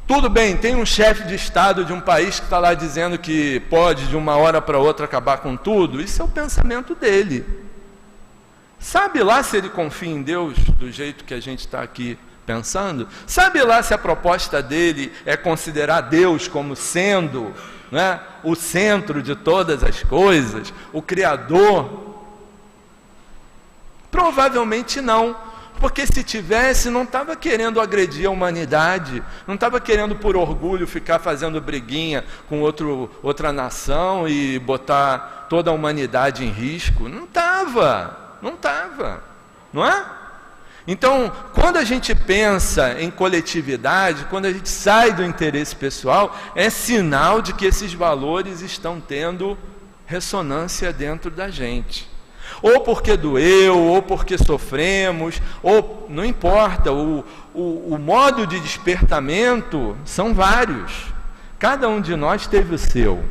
Tudo bem, tem um chefe de Estado de um país que está lá dizendo que pode de uma hora para outra acabar com tudo. Isso é o pensamento dele. Sabe lá se ele confia em Deus do jeito que a gente está aqui pensando? Sabe lá se a proposta dele é considerar Deus como sendo, né, o centro de todas as coisas, o Criador? Provavelmente não, porque se tivesse, não estava querendo agredir a humanidade, não estava querendo por orgulho ficar fazendo briguinha com outra nação e botar toda a humanidade em risco. Não estava, não é? Então, quando a gente pensa em coletividade, quando a gente sai do interesse pessoal, é sinal de que esses valores estão tendo ressonância dentro da gente. Ou porque doeu, ou porque sofremos, ou não importa, o modo de despertamento são vários. Cada um de nós teve o seu.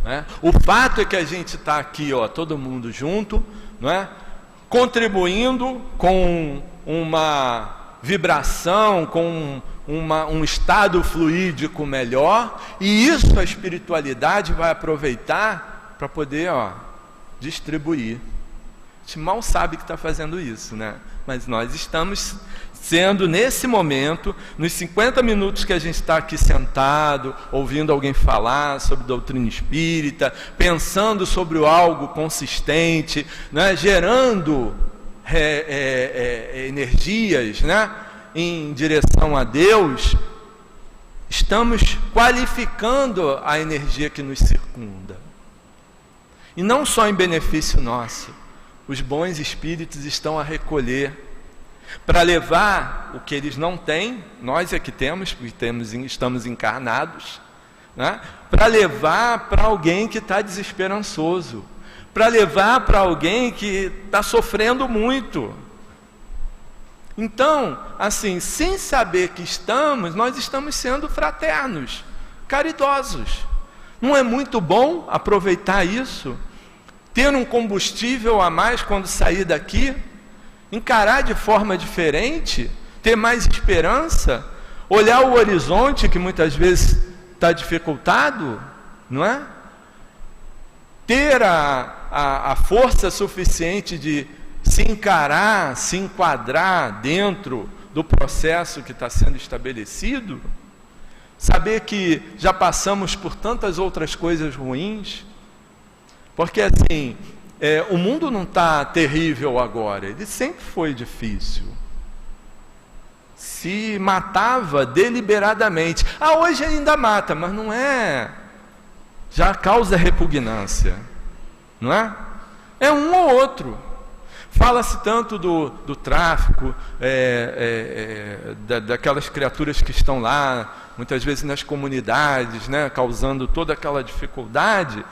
Né? O fato é que a gente está aqui, ó, todo mundo junto, não é? Contribuindo com uma vibração, com um estado fluídico melhor, e isso a espiritualidade vai aproveitar para poder, ó, distribuir. A gente mal sabe que está fazendo isso, né? Mas nós estamos sendo, nesse momento, nos 50 minutos que a gente está aqui sentado, ouvindo alguém falar sobre doutrina espírita, pensando sobre algo consistente, né? Gerando energias, né? Em direção a Deus, estamos qualificando a energia que nos circunda. E não só em benefício nosso, os bons espíritos estão a recolher para levar o que eles não têm, nós é que temos, porque estamos encarnados, né? Para levar para alguém que está desesperançoso, para levar para alguém que está sofrendo muito. Então, assim, sem saber que nós estamos sendo fraternos, caridosos. Não é muito bom aproveitar isso? Ter um combustível a mais quando sair daqui? Encarar de forma diferente? Ter mais esperança? Olhar o horizonte que muitas vezes está dificultado? Não é? Ter a força suficiente de se encarar, se enquadrar dentro do processo que está sendo estabelecido? Saber que já passamos por tantas outras coisas ruins, porque assim, o mundo não está terrível agora, ele sempre foi difícil. Se matava deliberadamente. Hoje ainda mata, mas não é, já causa repugnância, não é? É um ou outro. Fala-se tanto do tráfico, daquelas criaturas que estão lá, muitas vezes nas comunidades, né, causando toda aquela dificuldade.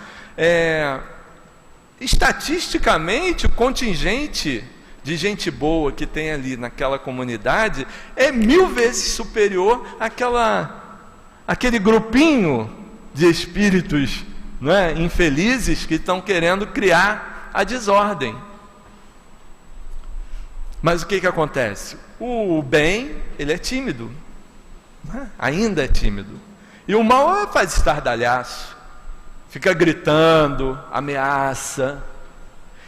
Estatisticamente, o contingente de gente boa que tem ali naquela comunidade é 1000 vezes superior àquele grupinho de espíritos, né, infelizes que estão querendo criar a desordem. Mas o que acontece? O bem, ele é tímido, né? Ainda é tímido. E o mal faz estardalhaço, fica gritando, ameaça.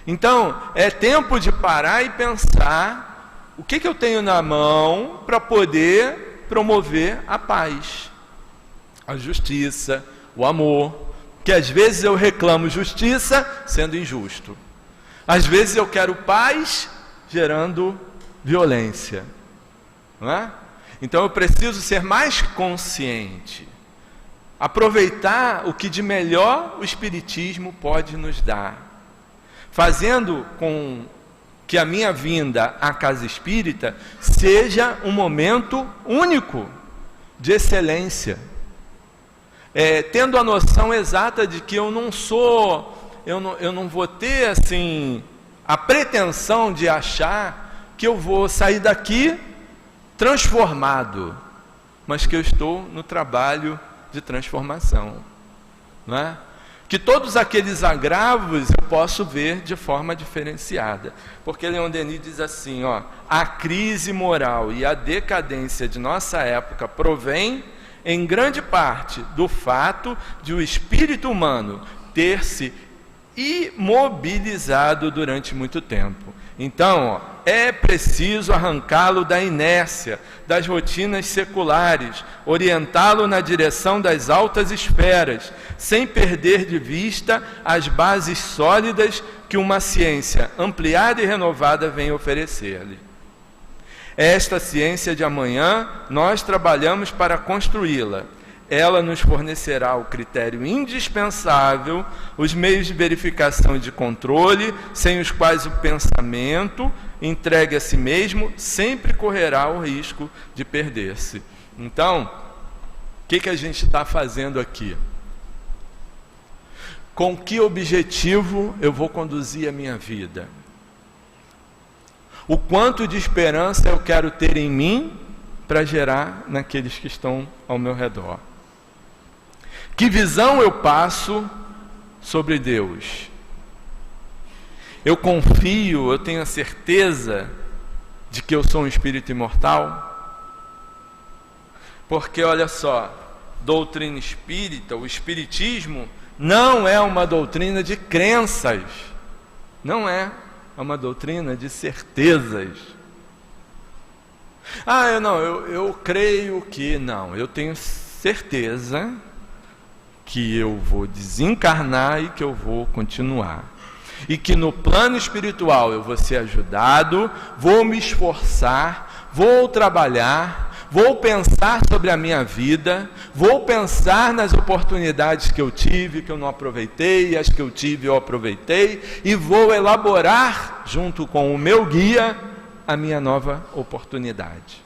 Então, é tempo de parar e pensar o que eu tenho na mão para poder promover a paz, a justiça, o amor. Porque às vezes eu reclamo justiça sendo injusto. Às vezes eu quero paz gerando violência, não é? Então eu preciso ser mais consciente, aproveitar o que de melhor o Espiritismo pode nos dar, fazendo com que a minha vinda à casa espírita seja um momento único de excelência, tendo a noção exata de que eu não vou ter assim a pretensão de achar que eu vou sair daqui transformado, mas que eu estou no trabalho de transformação, não é? Que todos aqueles agravos eu posso ver de forma diferenciada. Porque Leon Denis diz assim, ó, a crise moral e a decadência de nossa época provém, em grande parte, do fato de o espírito humano ter se imobilizado durante muito tempo. Então, ó, é preciso arrancá-lo da inércia, das rotinas seculares, orientá-lo na direção das altas esferas, sem perder de vista as bases sólidas que uma ciência ampliada e renovada vem oferecer-lhe. Esta ciência de amanhã, nós trabalhamos para construí-la. Ela nos fornecerá o critério indispensável, os meios de verificação e de controle, sem os quais o pensamento, entregue a si mesmo, sempre correrá o risco de perder-se. Então, o que a gente está fazendo aqui? Com que objetivo eu vou conduzir a minha vida? O quanto de esperança eu quero ter em mim para gerar naqueles que estão ao meu redor? Que visão eu passo sobre Deus? Eu confio, eu tenho a certeza de que eu sou um espírito imortal? Porque, olha só, doutrina espírita, o espiritismo não é uma doutrina de crenças, não é uma doutrina de certezas. Eu creio que não, eu tenho certeza que eu vou desencarnar e que eu vou continuar. E que no plano espiritual eu vou ser ajudado, vou me esforçar, vou trabalhar, vou pensar sobre a minha vida, vou pensar nas oportunidades que eu tive, que eu não aproveitei, e as que eu tive eu aproveitei, e vou elaborar, junto com o meu guia, a minha nova oportunidade.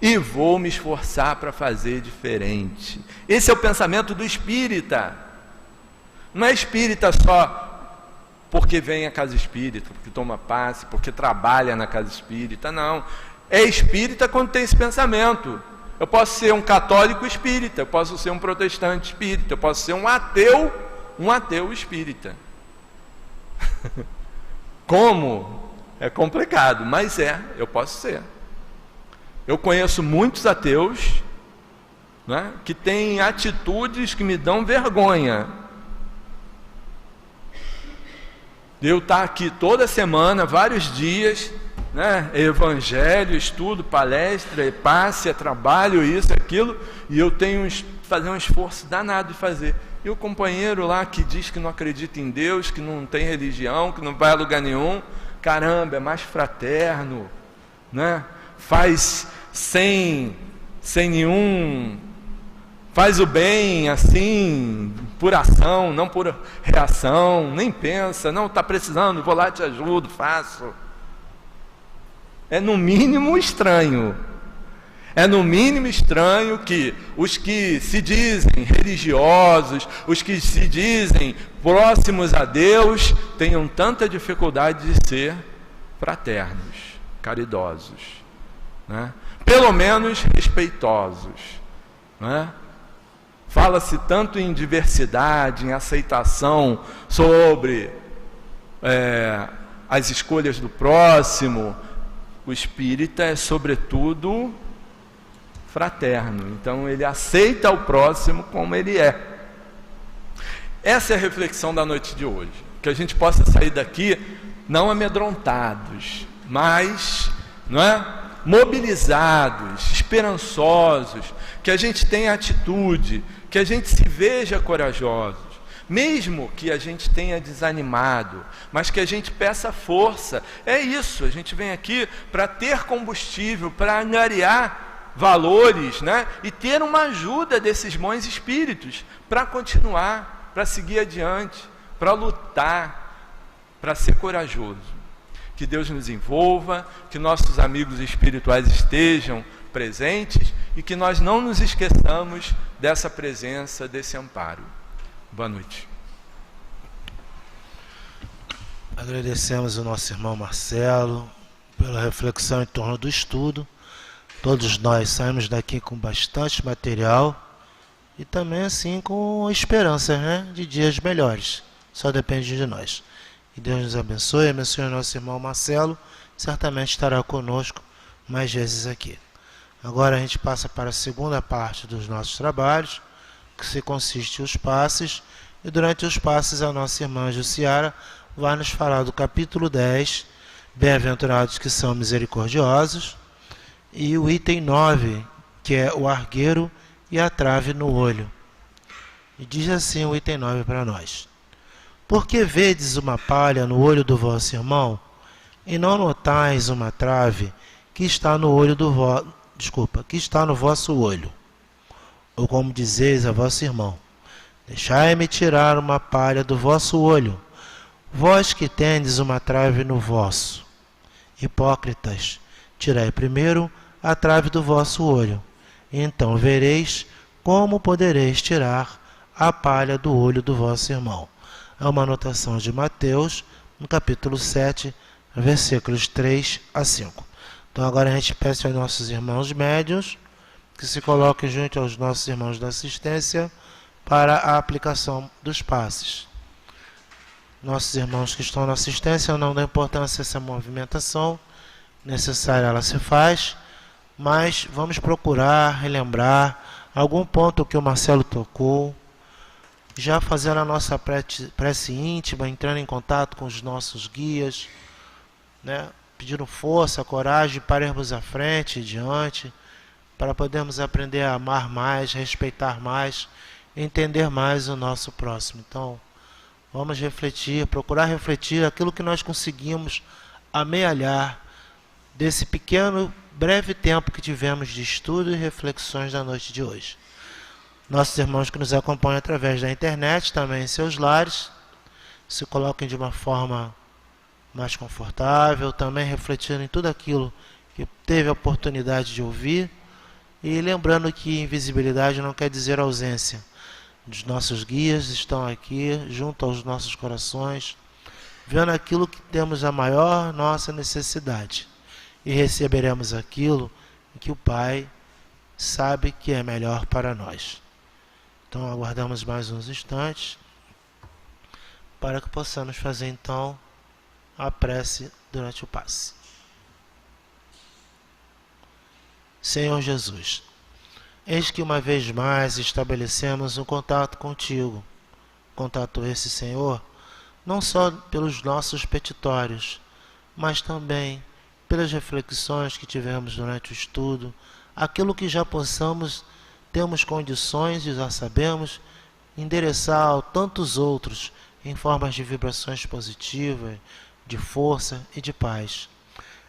E vou me esforçar para fazer diferente. Esse é o pensamento do espírita. Não é espírita só porque vem à casa espírita, porque toma passe, porque trabalha na casa espírita, não. É espírita quando tem esse pensamento. Eu posso ser um católico espírita, eu posso ser um protestante espírita, eu posso ser um ateu espírita. Como? É complicado, mas eu posso ser. Eu conheço muitos ateus, né, que têm atitudes que me dão vergonha. Eu estar aqui toda semana, vários dias, né, evangelho, estudo, palestra, passe, trabalho, isso, aquilo, e eu tenho que fazer um esforço danado de fazer. E o companheiro lá que diz que não acredita em Deus, que não tem religião, que não vai a lugar nenhum, caramba, é mais fraterno, né? Faz sem nenhum, faz o bem assim, por ação, não por reação, nem pensa, não está precisando, vou lá, te ajudo, faço. É no mínimo estranho. É no mínimo estranho que os que se dizem religiosos, os que se dizem próximos a Deus, tenham tanta dificuldade de ser fraternos, caridosos, né? Pelo menos respeitosos, né? Fala-se tanto em diversidade, em aceitação sobre as escolhas do próximo. O espírita é sobretudo fraterno, então ele aceita o próximo como ele é. Essa é a reflexão da noite de hoje, que a gente possa sair daqui não amedrontados, mas, não é, mobilizados, esperançosos, que a gente tenha atitude, que a gente se veja corajosos, mesmo que a gente tenha desanimado, mas que a gente peça força. É isso, a gente vem aqui para ter combustível, para angariar valores, né? E ter uma ajuda desses bons espíritos para continuar, para seguir adiante, para lutar, para ser corajoso. Que Deus nos envolva, que nossos amigos espirituais estejam presentes e que nós não nos esqueçamos dessa presença, desse amparo. Boa noite. Agradecemos o nosso irmão Marcelo pela reflexão em torno do estudo. Todos nós saímos daqui com bastante material, e também assim com esperança, né, de dias melhores. Só depende de nós. Que Deus nos abençoe o nosso irmão Marcelo, certamente estará conosco mais vezes aqui. Agora a gente passa para a segunda parte dos nossos trabalhos, que se consiste os passes, e durante os passes a nossa irmã Jussiara vai nos falar do capítulo 10, Bem-aventurados que são misericordiosos, e o item 9, que é o argueiro e a trave no olho. E diz assim o item 9 para nós: Por que vedes uma palha no olho do vosso irmão, e não notais uma trave que está no olho do que está no vosso olho? Ou como dizeis a vosso irmão: Deixai-me tirar uma palha do vosso olho, vós que tendes uma trave no vosso. Hipócritas, tirai primeiro a trave do vosso olho, e então vereis como podereis tirar a palha do olho do vosso irmão. É uma anotação de Mateus, no capítulo 7, versículos 3 a 5. Então agora a gente peça aos nossos irmãos médiuns que se coloquem junto aos nossos irmãos da assistência para a aplicação dos passes. Nossos irmãos que estão na assistência não dão importância a essa movimentação, necessária ela se faz, mas vamos procurar relembrar algum ponto que o Marcelo tocou, já fazendo a nossa prece íntima, entrando em contato com os nossos guias, né? Pedindo força, coragem para irmos à frente e diante, para podermos aprender a amar mais, respeitar mais, entender mais o nosso próximo. Então, vamos refletir, procurar refletir aquilo que nós conseguimos amealhar desse pequeno, breve tempo que tivemos de estudo e reflexões da noite de hoje. Nossos irmãos que nos acompanham através da internet, também em seus lares, se coloquem de uma forma mais confortável, também refletindo em tudo aquilo que teve a oportunidade de ouvir, e lembrando que invisibilidade não quer dizer ausência. Os nossos guias estão aqui, junto aos nossos corações, vendo aquilo que temos a maior nossa necessidade, e receberemos aquilo que o Pai sabe que é melhor para nós. Então aguardamos mais uns instantes para que possamos fazer então a prece durante o passe. Senhor Jesus, eis que uma vez mais estabelecemos um contato contigo. Contato esse, Senhor, não só pelos nossos petitórios, mas também pelas reflexões que tivemos durante o estudo, aquilo que já possamos, temos condições e já sabemos endereçar a tantos outros em formas de vibrações positivas, de força e de paz,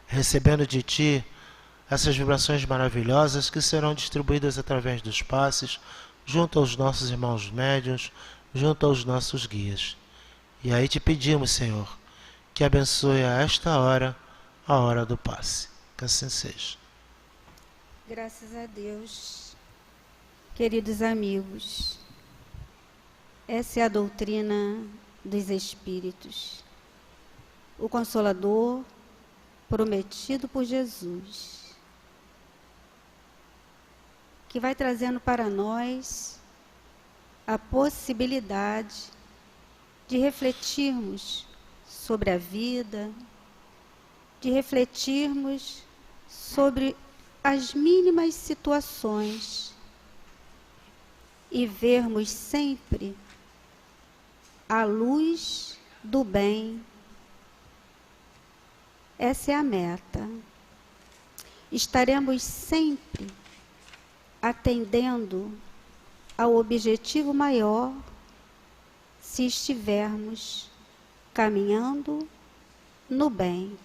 recebendo de Ti essas vibrações maravilhosas que serão distribuídas através dos passes, junto aos nossos irmãos médiuns, junto aos nossos guias. E aí te pedimos, Senhor, que abençoe a esta hora, a hora do passe. Que assim seja. Graças a Deus. Queridos amigos, essa é a doutrina dos Espíritos. O Consolador prometido por Jesus, que vai trazendo para nós a possibilidade de refletirmos sobre a vida, de refletirmos sobre as mínimas situações e vermos sempre a luz do bem. Essa é a meta. Estaremos sempre atendendo ao objetivo maior se estivermos caminhando no bem.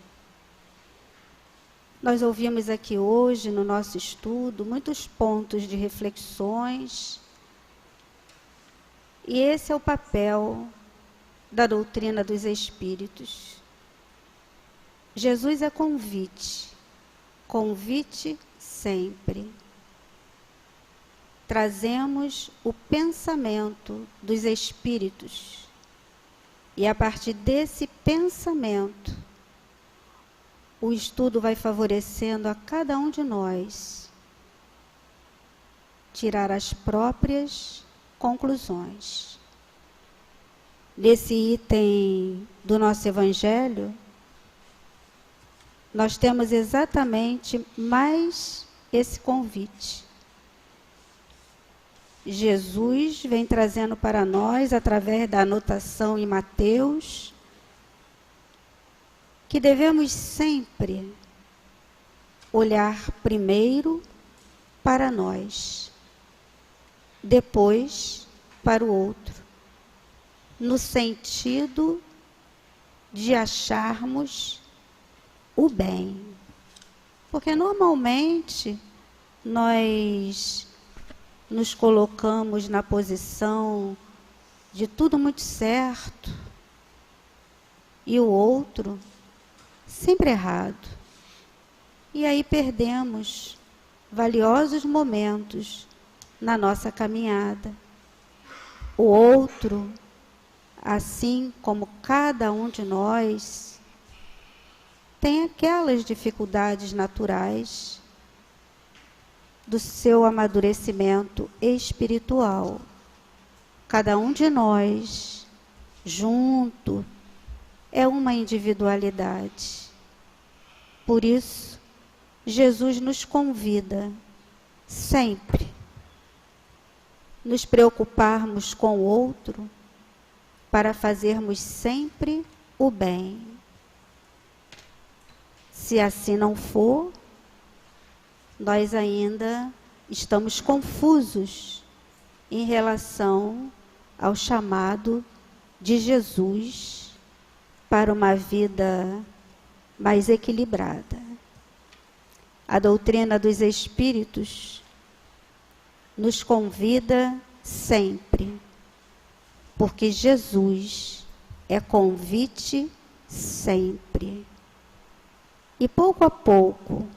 Nós ouvimos aqui hoje, no nosso estudo, muitos pontos de reflexões, e esse é o papel da doutrina dos Espíritos. Jesus é convite, convite sempre. Trazemos o pensamento dos Espíritos, e a partir desse pensamento, o estudo vai favorecendo a cada um de nós tirar as próprias conclusões. Nesse item do nosso Evangelho, nós temos exatamente mais esse convite. Jesus vem trazendo para nós, através da anotação em Mateus, que devemos sempre olhar primeiro para nós, depois para o outro, no sentido de acharmos o bem. Porque normalmente nós nos colocamos na posição de tudo muito certo e o outro sempre errado. E aí perdemos valiosos momentos na nossa caminhada. O outro, assim como cada um de nós, tem aquelas dificuldades naturais do seu amadurecimento espiritual. Cada um de nós, junto, é uma individualidade. Por isso, Jesus nos convida sempre nos preocuparmos com o outro para fazermos sempre o bem. Se assim não for, nós ainda estamos confusos em relação ao chamado de Jesus para uma vida mais equilibrada. A doutrina dos Espíritos nos convida sempre, porque Jesus é convite sempre. E pouco a pouco,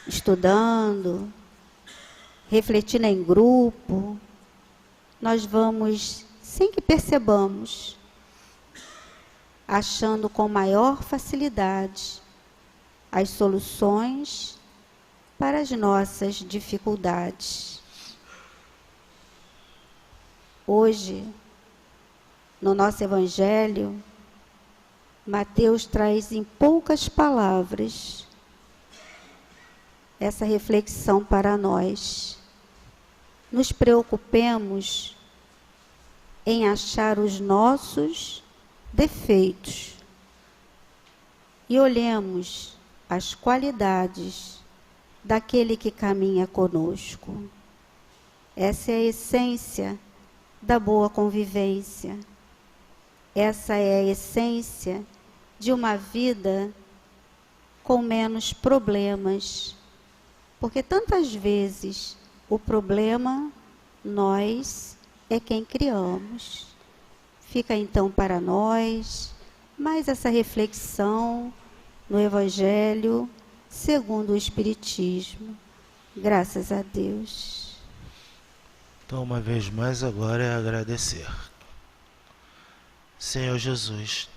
estudando, refletindo em grupo, nós vamos, sem que percebamos, achando com maior facilidade as soluções para as nossas dificuldades. Hoje, no nosso Evangelho, Mateus traz em poucas palavras essa reflexão para nós. Nos preocupemos em achar os nossos defeitos e olhemos as qualidades daquele que caminha conosco. Essa é a essência da boa convivência. Essa é a essência de uma vida com menos problemas. Porque tantas vezes o problema nós é quem criamos. Fica então para nós mais essa reflexão no Evangelho segundo o Espiritismo. Graças a Deus. Então, uma vez mais, agora é agradecer. Senhor Jesus,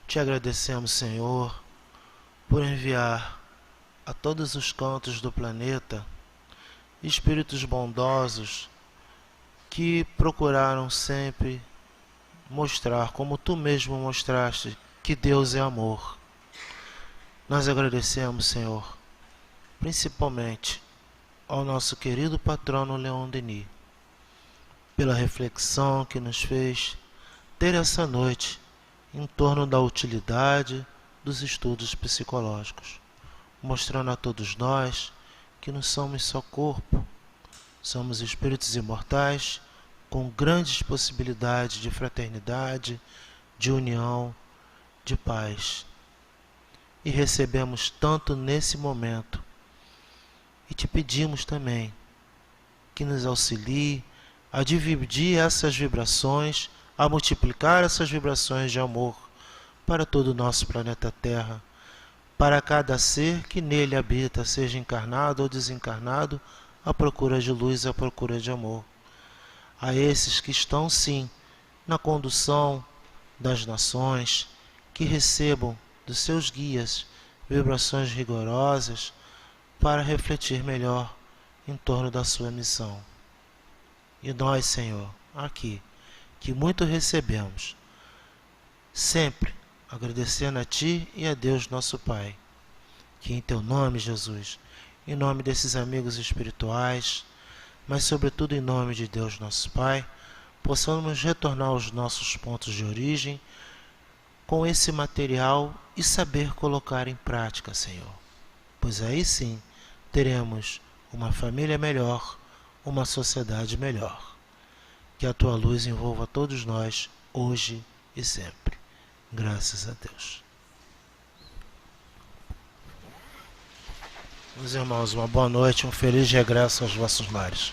te agradecemos, Senhor, por enviar a todos os cantos do planeta espíritos bondosos que procuraram sempre mostrar, como tu mesmo mostraste, que Deus é amor. Nós agradecemos, Senhor, principalmente ao nosso querido patrono Leon Denis, pela reflexão que nos fez ter essa noite em torno da utilidade dos estudos psicológicos, mostrando a todos nós que não somos só corpo, somos espíritos imortais com grandes possibilidades de fraternidade, de união, de paz. E recebemos tanto nesse momento. E te pedimos também que nos auxilie a dividir essas vibrações, a multiplicar essas vibrações de amor para todo o nosso planeta Terra, para cada ser que nele habita, seja encarnado ou desencarnado, à procura de luz, à procura de amor. A esses que estão, sim, na condução das nações, que recebam dos seus guias vibrações rigorosas para refletir melhor em torno da sua missão. E nós, Senhor, aqui, que muito recebemos, sempre agradecendo a Ti e a Deus nosso Pai, que em Teu nome, Jesus, em nome desses amigos espirituais, mas sobretudo em nome de Deus nosso Pai, possamos retornar aos nossos pontos de origem com esse material e saber colocar em prática, Senhor. Pois aí sim teremos uma família melhor, uma sociedade melhor. Que a Tua luz envolva todos nós, hoje e sempre. Graças a Deus. Meus irmãos, uma boa noite, um feliz regresso aos vossos lares.